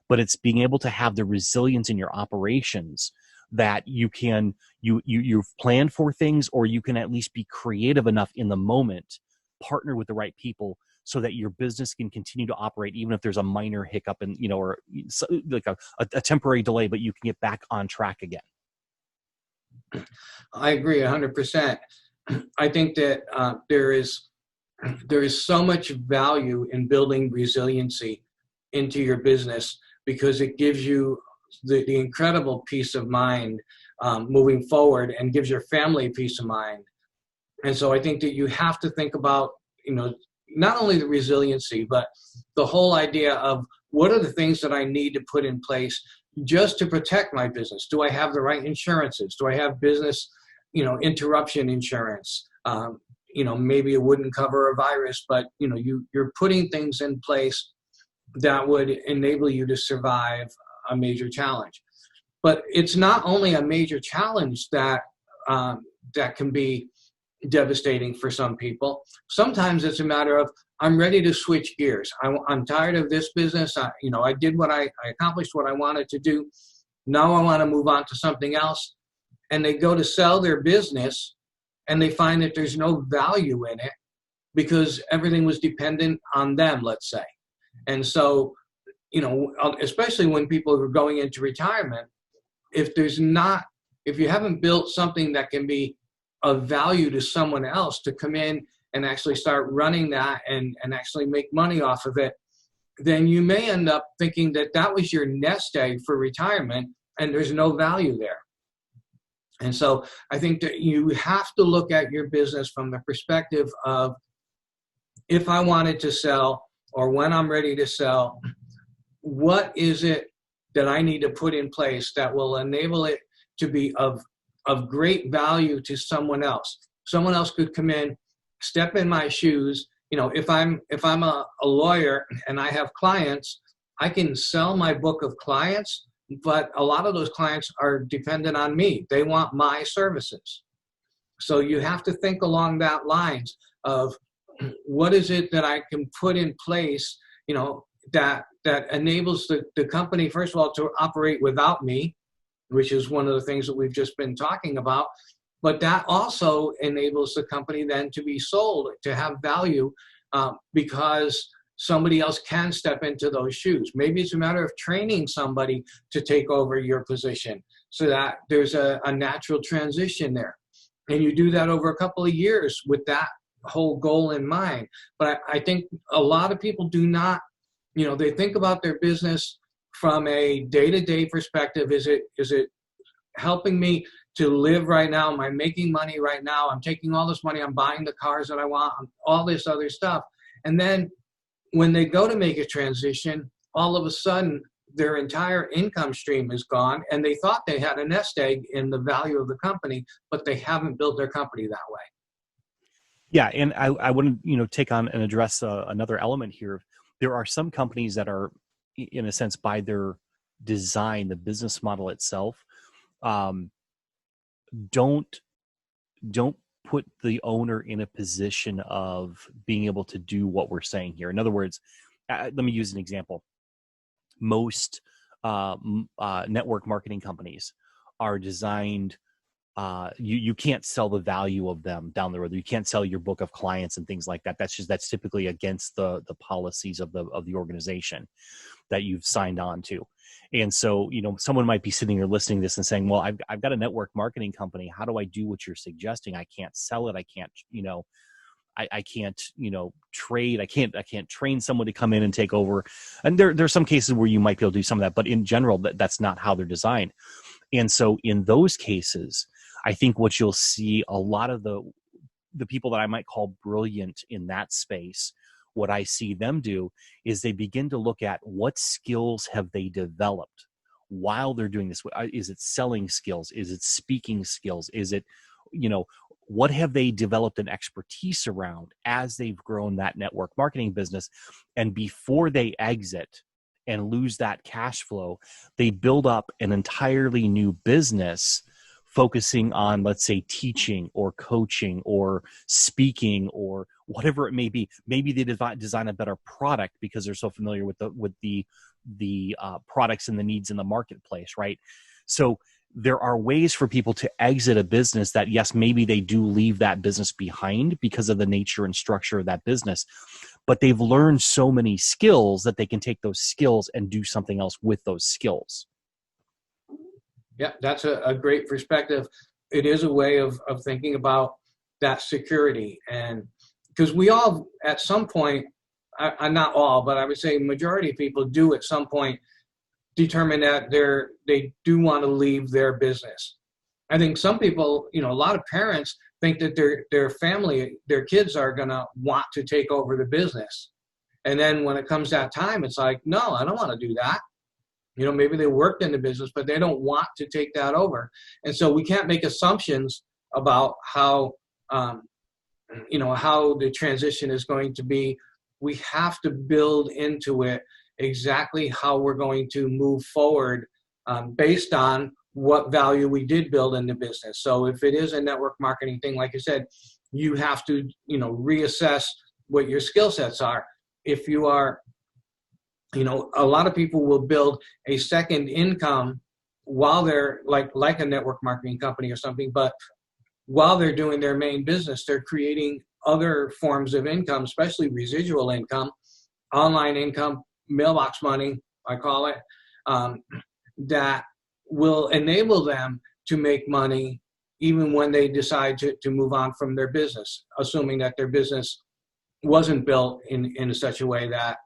but it's being able to have the resilience in your operations that you've planned for things, or you can at least be creative enough in the moment, partner with the right people, so that your business can continue to operate even if there's a minor hiccup and, or like a temporary delay, but you can get back on track again. I agree 100%. I think that there is so much value in building resiliency into your business, because it gives you the incredible peace of mind moving forward, and gives your family peace of mind. And so I think that you have to think about, not only the resiliency, but the whole idea of, what are the things that I need to put in place just to protect my business? Do I have the right insurances? Do I have business, interruption insurance? Maybe it wouldn't cover a virus, but you're putting things in place that would enable you to survive a major challenge. But it's not only a major challenge that can be devastating for some people. Sometimes it's a matter of, I'm ready to switch gears. I'm tired of this business. I accomplished what I wanted to do. Now I want to move on to something else. And they go to sell their business, and they find that there's no value in it, because everything was dependent on them, let's say. And so, especially when people are going into retirement, if you haven't built something that can be of value to someone else to come in and actually start running that and actually make money off of it, then you may end up thinking that was your nest egg for retirement, and there's no value there. And so I think that you have to look at your business from the perspective of, if I wanted to sell, or when I'm ready to sell, what is it that I need to put in place that will enable it to be of great value to someone else? Someone else could come in, step in my shoes. If I'm a lawyer and I have clients, I can sell my book of clients, but a lot of those clients are dependent on me. They want my services. So you have to think along that lines of, what is it that I can put in place, that enables the company, first of all, to operate without me, which is one of the things that we've just been talking about. But that also enables the company then to be sold, to have value, because somebody else can step into those shoes. Maybe it's a matter of training somebody to take over your position, so that there's a natural transition there. And you do that over a couple of years with that whole goal in mind. But I think a lot of people do not, they think about their business from a day-to-day perspective. Is it helping me to live right now? Am I making money right now? I'm taking all this money, I'm buying the cars that I want, all this other stuff. And then when they go to make a transition, all of a sudden their entire income stream is gone, and they thought they had a nest egg in the value of the company, but they haven't built their company that way. Yeah, and I want to take on and address another element here. There are some companies that are, in a sense, by their design, the business model itself, don't put the owner in a position of being able to do what we're saying here. In other words, let me use an example. Most network marketing companies are designed. You can't sell the value of them down the road. You can't sell your book of clients and things like that. That's typically against the policies of the organization that you've signed on to. And so, someone might be sitting here listening to this and saying, well, I've got a network marketing company. How do I do what you're suggesting? I can't sell it. I can't, I can't, trade. I can't train someone to come in and take over. And there's some cases where you might be able to do some of that, but in general, that's not how they're designed. And so in those cases, I think what you'll see a lot of the people that I might call brilliant in that space, what I see them do is they begin to look at what skills have they developed while they're doing this. Is it selling skills? Is it speaking skills? Is it, what have they developed an expertise around as they've grown that network marketing business? And before they exit and lose that cash flow, they build up an entirely new business focusing on, let's say, teaching or coaching or speaking or whatever it may be. Maybe they design a better product because they're so familiar with the products and the needs in the marketplace, right? So there are ways for people to exit a business that, yes, maybe they do leave that business behind because of the nature and structure of that business, but they've learned so many skills that they can take those skills and do something else with those skills. Yeah, that's a great perspective. It is a way of thinking about that security. And because we all, at some point, not all, but I would say majority of people do at some point determine that they do want to leave their business. I think some people, a lot of parents think that their family, their kids are going to want to take over the business. And then when it comes that time, it's like, no, I don't want to do that. Maybe they worked in the business, but they don't want to take that over. And so we can't make assumptions about how the transition is going to be. We have to build into it exactly how we're going to move forward based on what value we did build in the business. So if it is a network marketing thing, like I said, you have to, reassess what your skill sets are. If you are, a lot of people will build a second income while they're like a network marketing company or something, but while they're doing their main business, they're creating other forms of income, especially residual income, online income, mailbox money, I call it, that will enable them to make money even when they decide to move on from their business, assuming that their business wasn't built in such a way that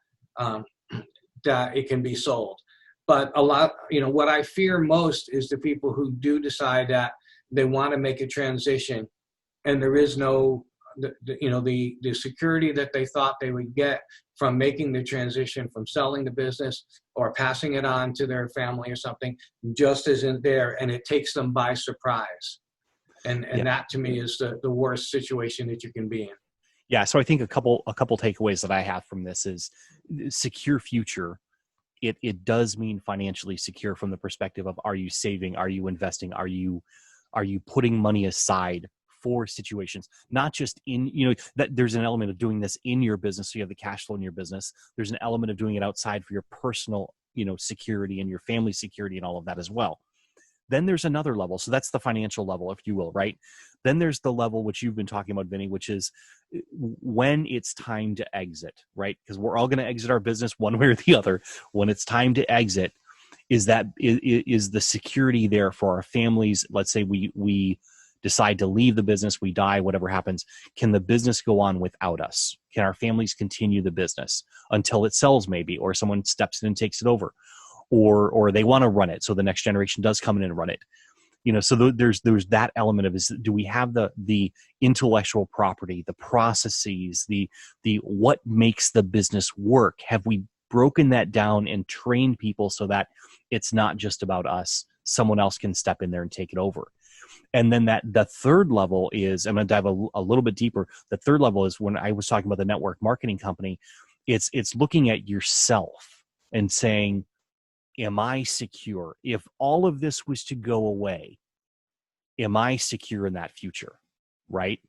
that it can be sold. But a lot, what I fear most is the people who do decide that they want to make a transition and there is no, the security that they thought they would get from making the transition, from selling the business or passing it on to their family or something, just isn't there, and it takes them by surprise. And that to me is the worst situation that you can be in. Yeah. So I think a couple takeaways that I have from this is secure future. It does mean financially secure from the perspective of, are you saving? Are you investing? Are you putting money aside for situations? Not just in, that there's an element of doing this in your business. So you have the cash flow in your business. There's an element of doing it outside for your personal, security and your family security and all of that as well. Then there's another level. So that's the financial level, if you will, right? Then there's the level which you've been talking about, Vinny, which is when it's time to exit, right? Because we're all going to exit our business one way or the other. When it's time to exit, is the security there for our families? Let's say we decide to leave the business, we die, whatever happens. Can the business go on without us? Can our families continue the business until it sells maybe, or someone steps in and takes it over? Or they want to run it, so the next generation does come in and run it. So there's that element of, is, do we have the intellectual property, the processes, the what makes the business work? Have we broken that down and trained people so that it's not just about us? Someone else can step in there and take it over. And then the third level is, I'm going to dive a little bit deeper. The third level is, when I was talking about the network marketing company, it's looking at yourself and saying, am I secure? If all of this was to go away, am I secure in that future? Right?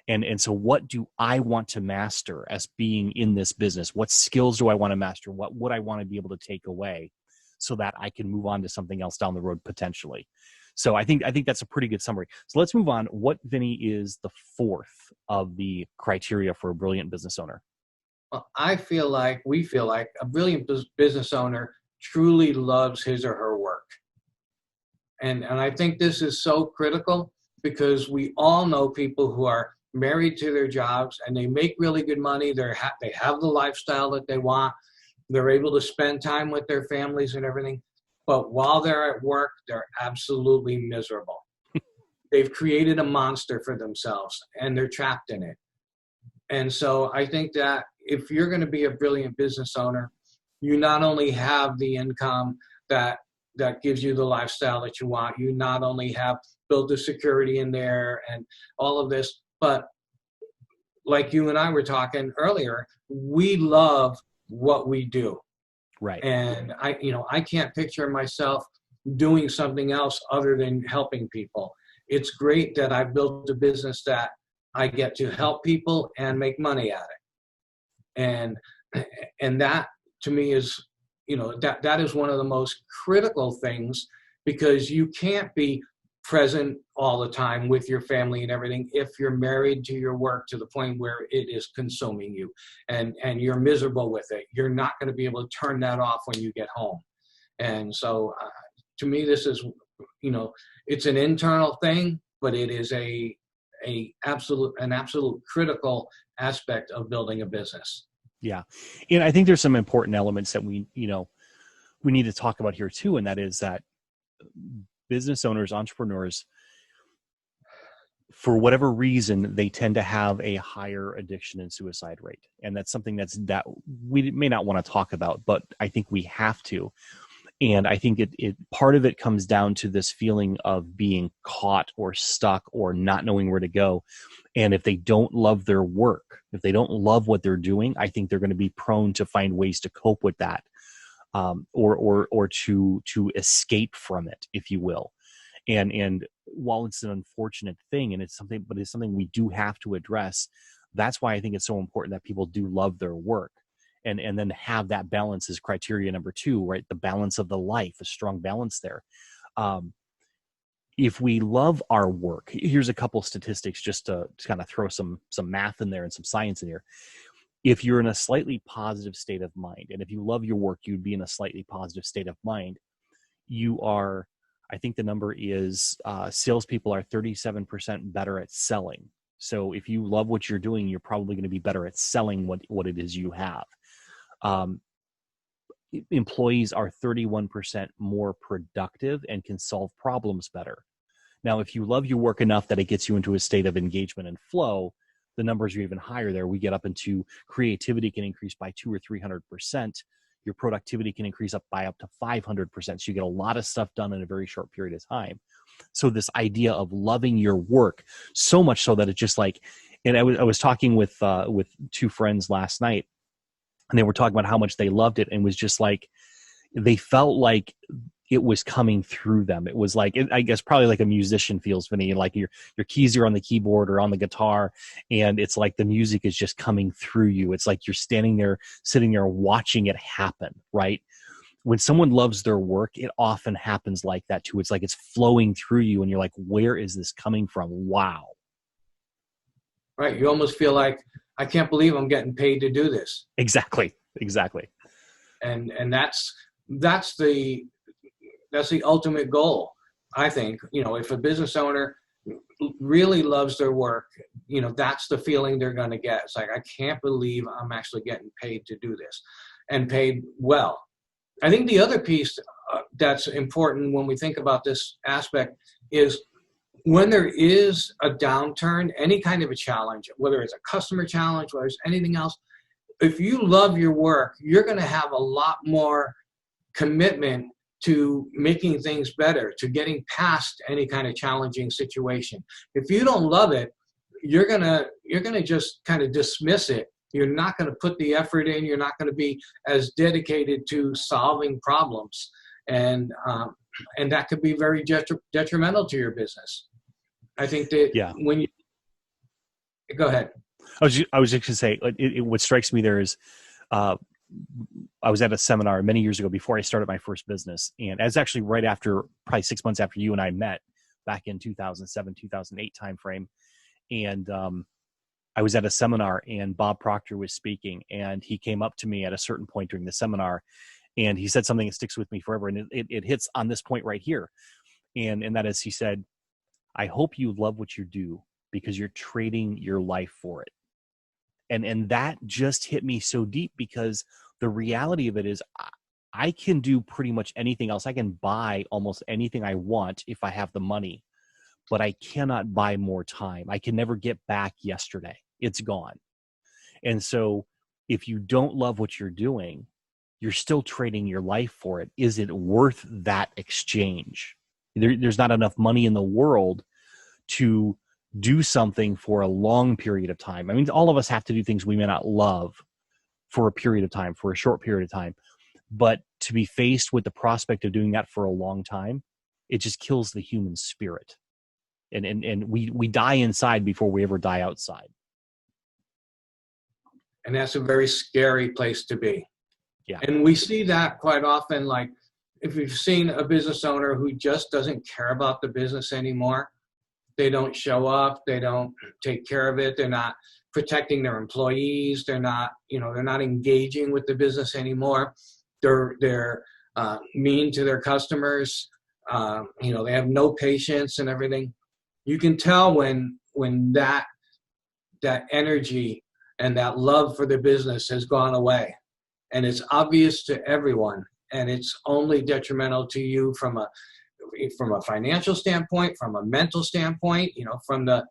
And so what do I want to master as being in this business? What skills do I want to master? What would I want to be able to take away so that I can move on to something else down the road potentially. So I think that's a pretty good summary. So let's move on. What, Vinny, is the fourth of the criteria for a brilliant business owner? Well, we feel like a brilliant business owner truly loves his or her work. And I think this is so critical because we all know people who are married to their jobs and they make really good money. They have the lifestyle that they want. They're able to spend time with their families and everything. But while they're at work, they're absolutely miserable. They've created a monster for themselves and they're trapped in it. And so I think that if you're going to be a brilliant business owner, you not only have the income that gives you the lifestyle that you want, you not only have built the security in there and all of this, but like you and I were talking earlier, we love what we do. Right. And I can't picture myself doing something else other than helping people. It's great that I've built a business that I get to help people and make money at it. And that to me is, that is one of the most critical things, because you can't be present all the time with your family and everything if you're married to your work to the point where it is consuming you and you're miserable with it. You're not going to be able to turn that off when you get home. And so to me, this is, it's an internal thing, but it is an absolute critical aspect of building a business. Yeah. And I think there's some important elements that we need to talk about here too. And that is that business owners, entrepreneurs, for whatever reason, they tend to have a higher addiction and suicide rate. And that's something that we may not want to talk about, but I think we have to. And I think it part of it comes down to this feeling of being caught or stuck or not knowing where to go. And if they don't love their work, if they don't love what they're doing, I think they're going to be prone to find ways to cope with that, or to escape from it, if you will. And while it's an unfortunate thing, and it's something we do have to address, that's why I think it's so important that people do love their work. And then have that balance is criteria number 2, right? The balance of the life, a strong balance there. If we love our work, here's a couple statistics just to kind of throw some math in there and some science in here. If you're in a slightly positive state of mind, and if you love your work, you'd be in a slightly positive state of mind. You are, I think the number is, salespeople are 37% better at selling. So if you love what you're doing, you're probably going to be better at selling what it is you have. Employees are 31% more productive and can solve problems better. Now, if you love your work enough that it gets you into a state of engagement and flow, the numbers are even higher there. We get up into creativity can increase by 200 or 300%. Your productivity can increase by up to 500%. So you get a lot of stuff done in a very short period of time. So this idea of loving your work, so much so that it's just like, and I was talking with 2 friends last night, and they were talking about how much they loved it, and was just like, they felt like it was coming through them. It was like, I guess probably like a musician feels, Vinny, like your keys are on the keyboard or on the guitar, and it's like the music is just coming through you. It's like you're sitting there watching it happen, right? When someone loves their work, it often happens like that too. It's like it's flowing through you, and you're like, where is this coming from? Wow. Right. You almost feel like, I can't believe I'm getting paid to do this. Exactly. And that's the ultimate goal. I think, if a business owner really loves their work, that's the feeling they're going to get. It's like, I can't believe I'm actually getting paid to do this, and paid well. I think the other piece that's important when we think about this aspect is, when there is a downturn, any kind of a challenge, whether it's a customer challenge, whether it's anything else, if you love your work, you're going to have a lot more commitment to making things better, to getting past any kind of challenging situation. If you don't love it, you're gonna just kind of dismiss it. You're not going to put the effort in. You're not going to be as dedicated to solving problems, and that could be very detrimental to your business. I think that when you go ahead. I was just going to say, what strikes me there is, I was at a seminar many years ago before I started my first business. And as actually right after, probably 6 months after you and I met back in 2007, 2008 timeframe. And I was at a seminar and Bob Proctor was speaking, and he came up to me at a certain point during the seminar and he said something that sticks with me forever. And it hits on this point right here. And that is, he said, I hope you love what you do because you're trading your life for it. And that just hit me so deep, because the reality of it is I can do pretty much anything else. I can buy almost anything I want if I have the money, but I cannot buy more time. I can never get back yesterday. It's gone. And so if you don't love what you're doing, you're still trading your life for it. Is it worth that exchange? There's not enough money in the world to do something for a long period of time. I mean, all of us have to do things we may not love for a period of time, for a short period of time. But to be faced with the prospect of doing that for a long time, it just kills the human spirit. And we die inside before we ever die outside. And that's a very scary place to be. Yeah. And we see that quite often, like if you've seen a business owner who just doesn't care about the business anymore, they don't show up, they don't take care of it, they're not protecting their employees, they're not engaging with the business anymore. They're mean to their customers. They have no patience and everything. You can tell when that energy and that love for the business has gone away. And it's obvious to everyone, and it's only detrimental to you from a financial standpoint, from a mental standpoint, from the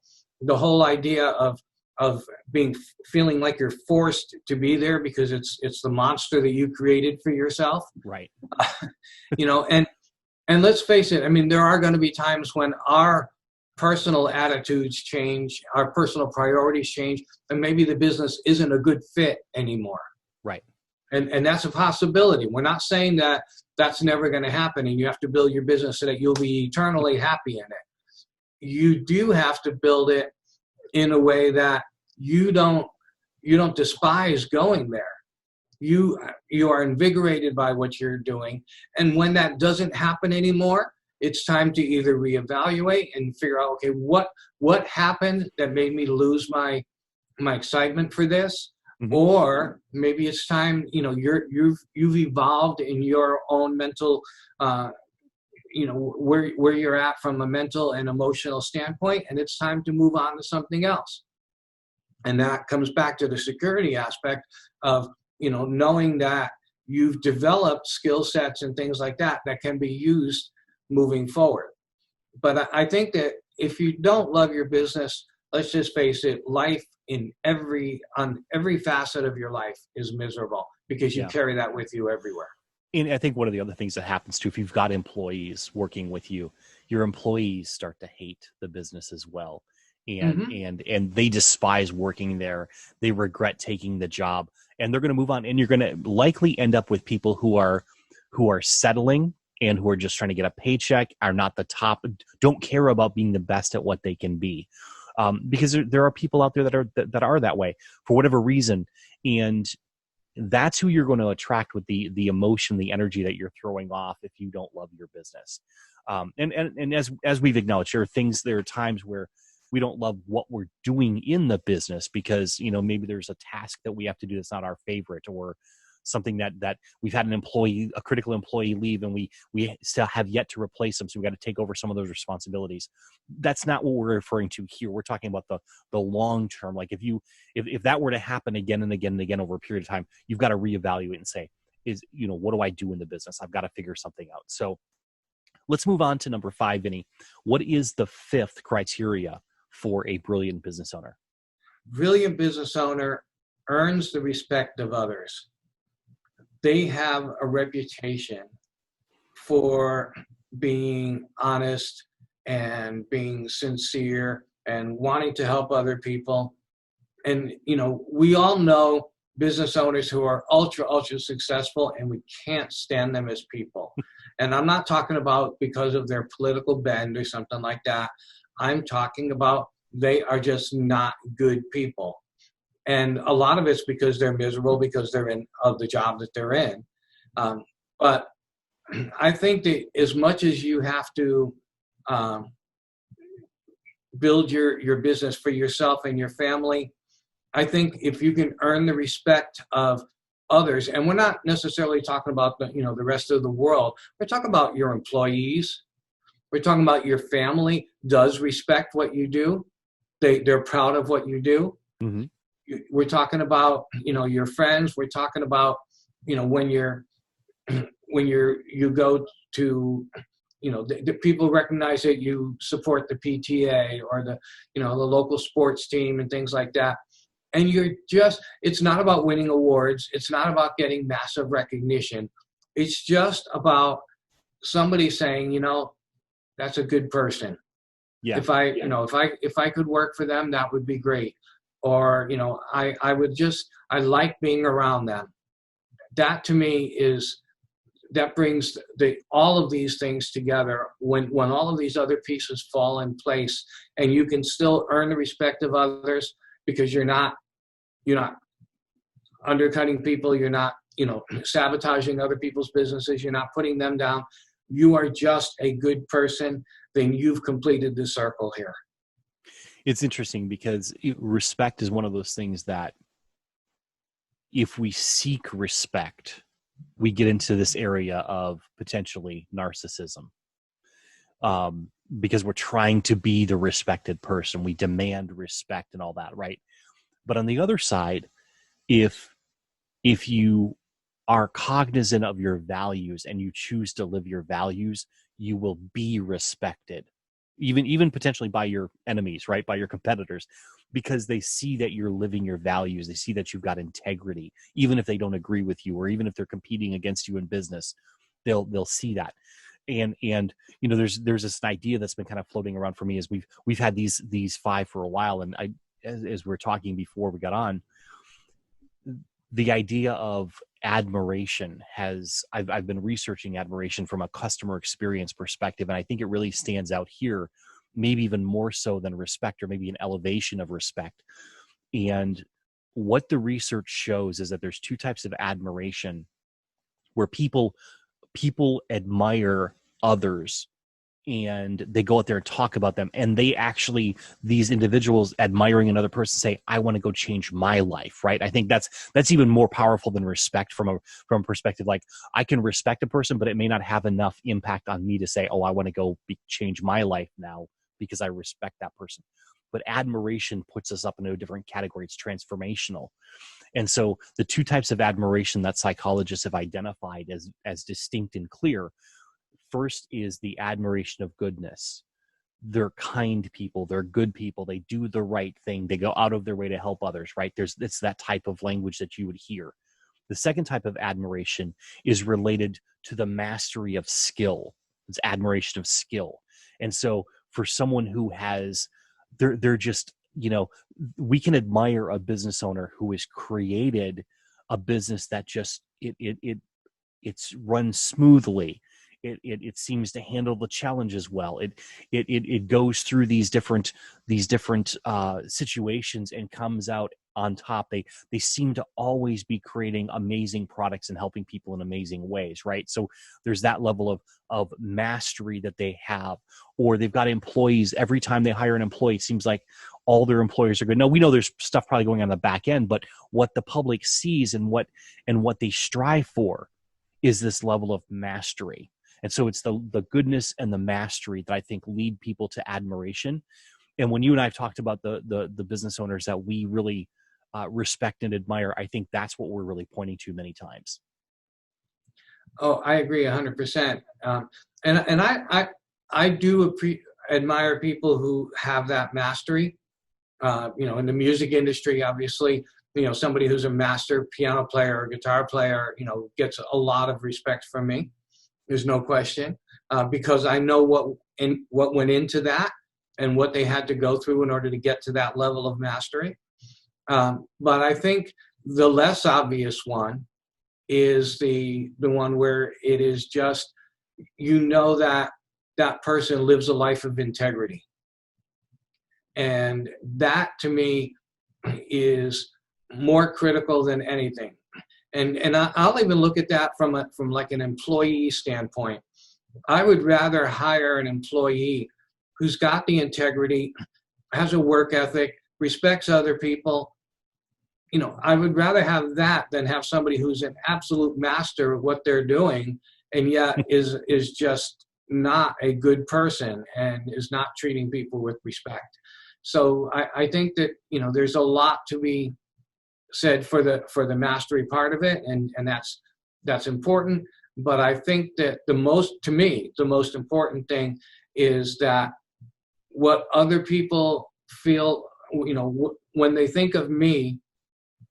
whole idea of feeling like you're forced to be there because it's the monster that you created for yourself. Right. And let's face it, I mean, there are going to be times when our personal attitudes change, our personal priorities change, and maybe the business isn't a good fit anymore. Right. And that's a possibility. We're not saying that that's never going to happen and you have to build your business so that you'll be eternally happy in it. You do have to build it in a way that you don't despise going there. You are invigorated by what you're doing. And when that doesn't happen anymore, it's time to either reevaluate and figure out, okay, what happened that made me lose my excitement for this? Mm-hmm. Or maybe it's time, you've evolved in your own mental, where you're at from a mental and emotional standpoint, and it's time to move on to something else. And that comes back to the security aspect of, knowing that you've developed skill sets and things like that can be used moving forward. But I think that if you don't love your business, let's just face it, life on every facet of your life is miserable because you carry that with you everywhere. And I think one of the other things that happens too, if you've got employees working with you, your employees start to hate the business as well. And they despise working there. They regret taking the job, and they're going to move on. And you're going to likely end up with people who are settling and who are just trying to get a paycheck, are not the top, don't care about being the best at what they can be. Because there are people out there that are that way for whatever reason. And that's who you're going to attract with the emotion, the energy that you're throwing off if you don't love your business. And as we've acknowledged, there are times where we don't love what we're doing in the business because, maybe there's a task that we have to do that's not our favorite, or something that we've had a critical employee leave and we still have yet to replace them. So we've got to take over some of those responsibilities. That's not what we're referring to here. We're talking about the long term. Like if that were to happen again and again and again over a period of time, you've got to reevaluate and say, what do I do in the business? I've got to figure something out. So let's move on to number 5, Vinny. What is the 5th criteria for a brilliant business owner? Brilliant business owner earns the respect of others. They have a reputation for being honest and being sincere and wanting to help other people. And, we all know business owners who are ultra, ultra successful, and we can't stand them as people. And I'm not talking about because of their political bend or something like that. I'm talking about they are just not good people. And a lot of it's because they're miserable because they're in of the job that they're in. But I think that as much as you have to um, build your business for yourself and your family, I think if you can earn the respect of others, and we're not necessarily talking about the rest of the world. We're talking about your employees. We're talking about your family does respect what you do. They're proud of what you do. Mm-hmm. We're talking about your friends. We're talking about when you go to the people recognize that you support the PTA or the local sports team and things like that. And it's not about winning awards. It's not about getting massive recognition. It's just about somebody saying, that's a good person. Yeah. If I could work for them, that would be great. Or, I like being around them. That to me that brings all of these things together when all of these other pieces fall in place, and you can still earn the respect of others because you're not undercutting people. You're not, sabotaging other people's businesses. You're not putting them down. You are just a good person. Then you've completed the circle here. It's interesting because respect is one of those things that if we seek respect, we get into this area of potentially narcissism. Because we're trying to be the respected person. We demand respect and all that, right? But on the other side, if you are cognizant of your values and you choose to live your values, you will be respected, even potentially by your enemies, right? By your competitors, because they see that you're living your values. They see that you've got integrity, even if they don't agree with you, or even if they're competing against you in business, they'll see that. And there's this idea that's been kind of floating around for me as we've had these 5 for a while, and as we were talking before we got on, the idea of admiration I've been researching admiration from a customer experience perspective, and I think it really stands out here, maybe even more so than respect, or maybe an elevation of respect. And what the research shows is that there's 2 types of admiration where people admire others and they go out there and talk about them, and they actually, these individuals admiring another person, say, I want to go change my life, right? I think that's even more powerful than respect from a perspective. Like, I can respect a person, but it may not have enough impact on me to say, oh, I want to go change my life now because I respect that person. But admiration puts us up into a different category. It's transformational. And so the 2 types of admiration that psychologists have identified as distinct and clear, first is the admiration of goodness. They're kind people. They're good people. They do the right thing. They go out of their way to help others, right? It's that type of language that you would hear. The second type of admiration is related to the mastery of skill. It's admiration of skill. And so for someone who has, they're just, we can admire a business owner who has created a business that just, it's run smoothly. It seems to handle the challenges well. It goes through these different situations and comes out on top. They seem to always be creating amazing products and helping people in amazing ways, right? So there's that level of mastery that they have. Or they've got employees. Every time they hire an employee, it seems like all their employers are good. Now, we know there's stuff probably going on the back end, but what the public sees and what they strive for is this level of mastery. And so it's the goodness and the mastery that I think lead people to admiration. And when you and I have talked about the business owners that we really respect and admire, I think that's what we're really pointing to many times. Oh, I agree 100%. And I do admire people who have that mastery. In the music industry, obviously, somebody who's a master piano player or guitar player, gets a lot of respect from me. There's no question, because I know what went into that and what they had to go through in order to get to that level of mastery. But I think the less obvious one is the one where it is just, that person lives a life of integrity. And that to me is more critical than anything. And I'll even look at that from like an employee standpoint. I would rather hire an employee who's got the integrity, has a work ethic, respects other people. I would rather have that than have somebody who's an absolute master of what they're doing and yet is just not a good person and is not treating people with respect. So I think that there's a lot to be said for the mastery part of it, and that's important. But I think that the most important thing is that what other people feel, when they think of me,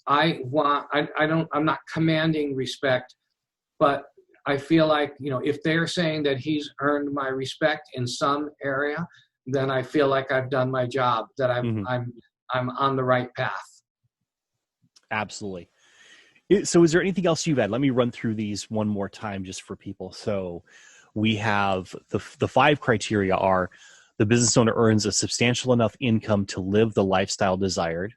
I'm not commanding respect, but I feel like, if they're saying that he's earned my respect in some area, then I feel like I've done my job, that I'm on the right path. Absolutely. So is there anything else you've had? Let me run through these one more time just for people. So we have the 5 criteria are: the business owner earns a substantial enough income to live the lifestyle desired.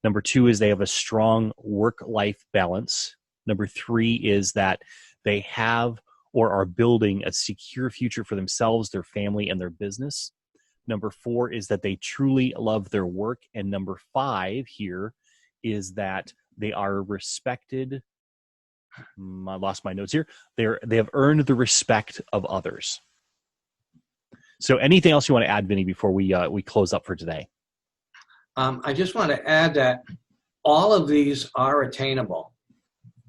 Number 2 is they have a strong work-life balance. Number 3 is that they have or are building a secure future for themselves, their family, and their business. Number 4 is that they truly love their work. And number 5 here is that they are respected. I lost my notes here. They have earned the respect of others. So anything else you want to add, Vinny, before we close up for today? I just want to add that all of these are attainable.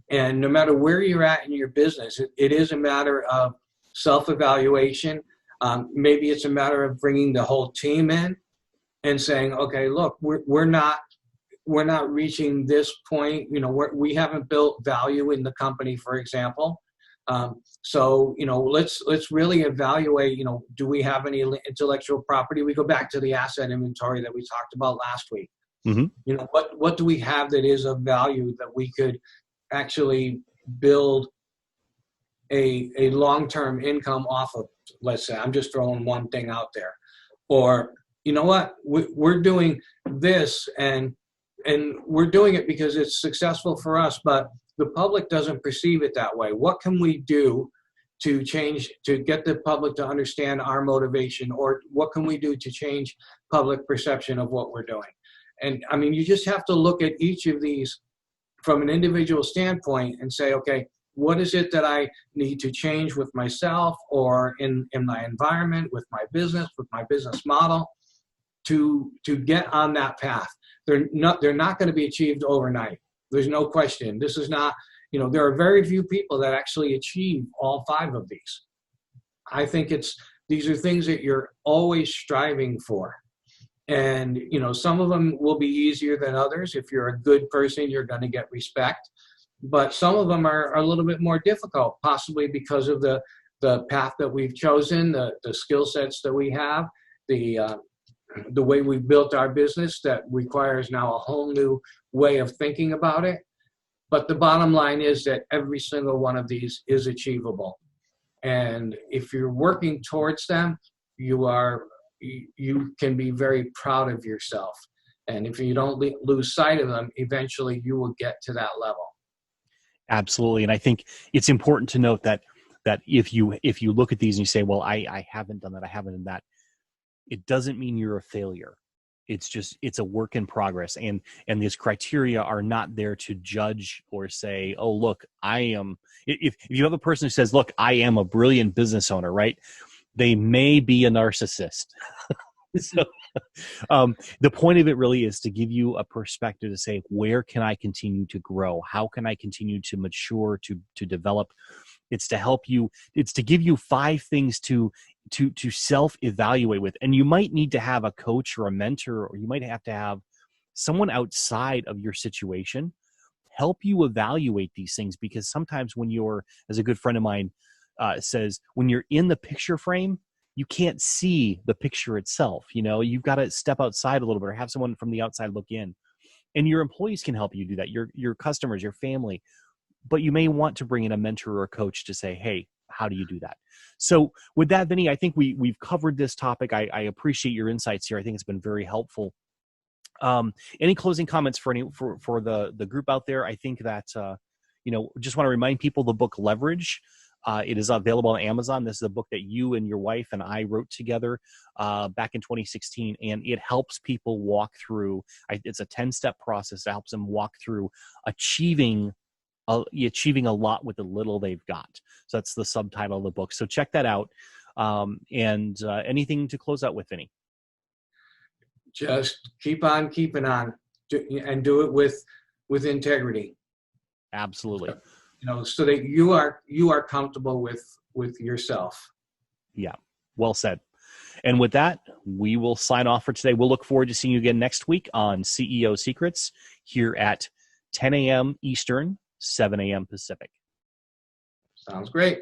And no matter where you're at in your business, it is a matter of self-evaluation. Maybe it's a matter of bringing the whole team in and saying, okay, look, we're not reaching this point. We haven't built value in the company, for example. So let's really evaluate. Do we have any intellectual property? We go back to the asset inventory that we talked about last week. Mm-hmm. What do we have that is of value that we could actually build a long-term income off of? Let's say, I'm just throwing one thing out there. Or what, we're doing this and we're doing it because it's successful for us, but the public doesn't perceive it that way. What can we do to get the public to understand our motivation? Or what can we do to change public perception of what we're doing? And I mean, you just have to look at each of these from an individual standpoint and say, okay, what is it that I need to change with myself or in my environment, with my business, with my business model to get on that path? They're not going to be achieved overnight. There's no question. This is not, there are very few people that actually achieve all 5 of these. I think these are things that you're always striving for. And, some of them will be easier than others. If you're a good person, you're going to get respect. But some of them are a little bit more difficult, possibly because of the path that we've chosen, the skill sets that we have, the way we've built our business that requires now a whole new way of thinking about it. But the bottom line is that every single one of these is achievable. And if you're working towards them, you can be very proud of yourself. And if you don't lose sight of them, eventually you will get to that level. Absolutely. And I think it's important to note that if you look at these and you say, well, I haven't done that, I haven't done that, it doesn't mean you're a failure. It's a work in progress. And these criteria are not there to judge or say, oh, look, I am, if you have a person who says, look, I am a brilliant business owner, right? They may be a narcissist. So the point of it really is to give you a perspective to say, where can I continue to grow? How can I continue to mature, to develop? It's to help you. It's to give you 5 things to self-evaluate with. And you might need to have a coach or a mentor, or you might have to have someone outside of your situation help you evaluate these things. Because sometimes when you're, as a good friend of mine says, when you're in the picture frame, you can't see the picture itself. You've got to step outside a little bit or have someone from the outside look in. And your employees can help you do that, your customers, your family. But you may want to bring in a mentor or a coach to say, hey, how do you do that? So with that, Vinny, I think we've covered this topic. I appreciate your insights here. I think it's been very helpful. Any closing comments for the group out there? I think that just want to remind people the book Leverage. It is available on Amazon. This is a book that you and your wife and I wrote together back in 2016, and it helps people walk through. It's a 10-step process that helps them walk through achieving a lot with the little they've got. So that's the subtitle of the book. So check that out. And anything to close out with, Vinny? Just keep on keeping on, and do it with integrity. Absolutely. So that you are comfortable with yourself. Yeah, well said. And with that, we will sign off for today. We'll look forward to seeing you again next week on CEO Secrets here at 10 a.m. Eastern, 7 a.m. Pacific. Sounds great.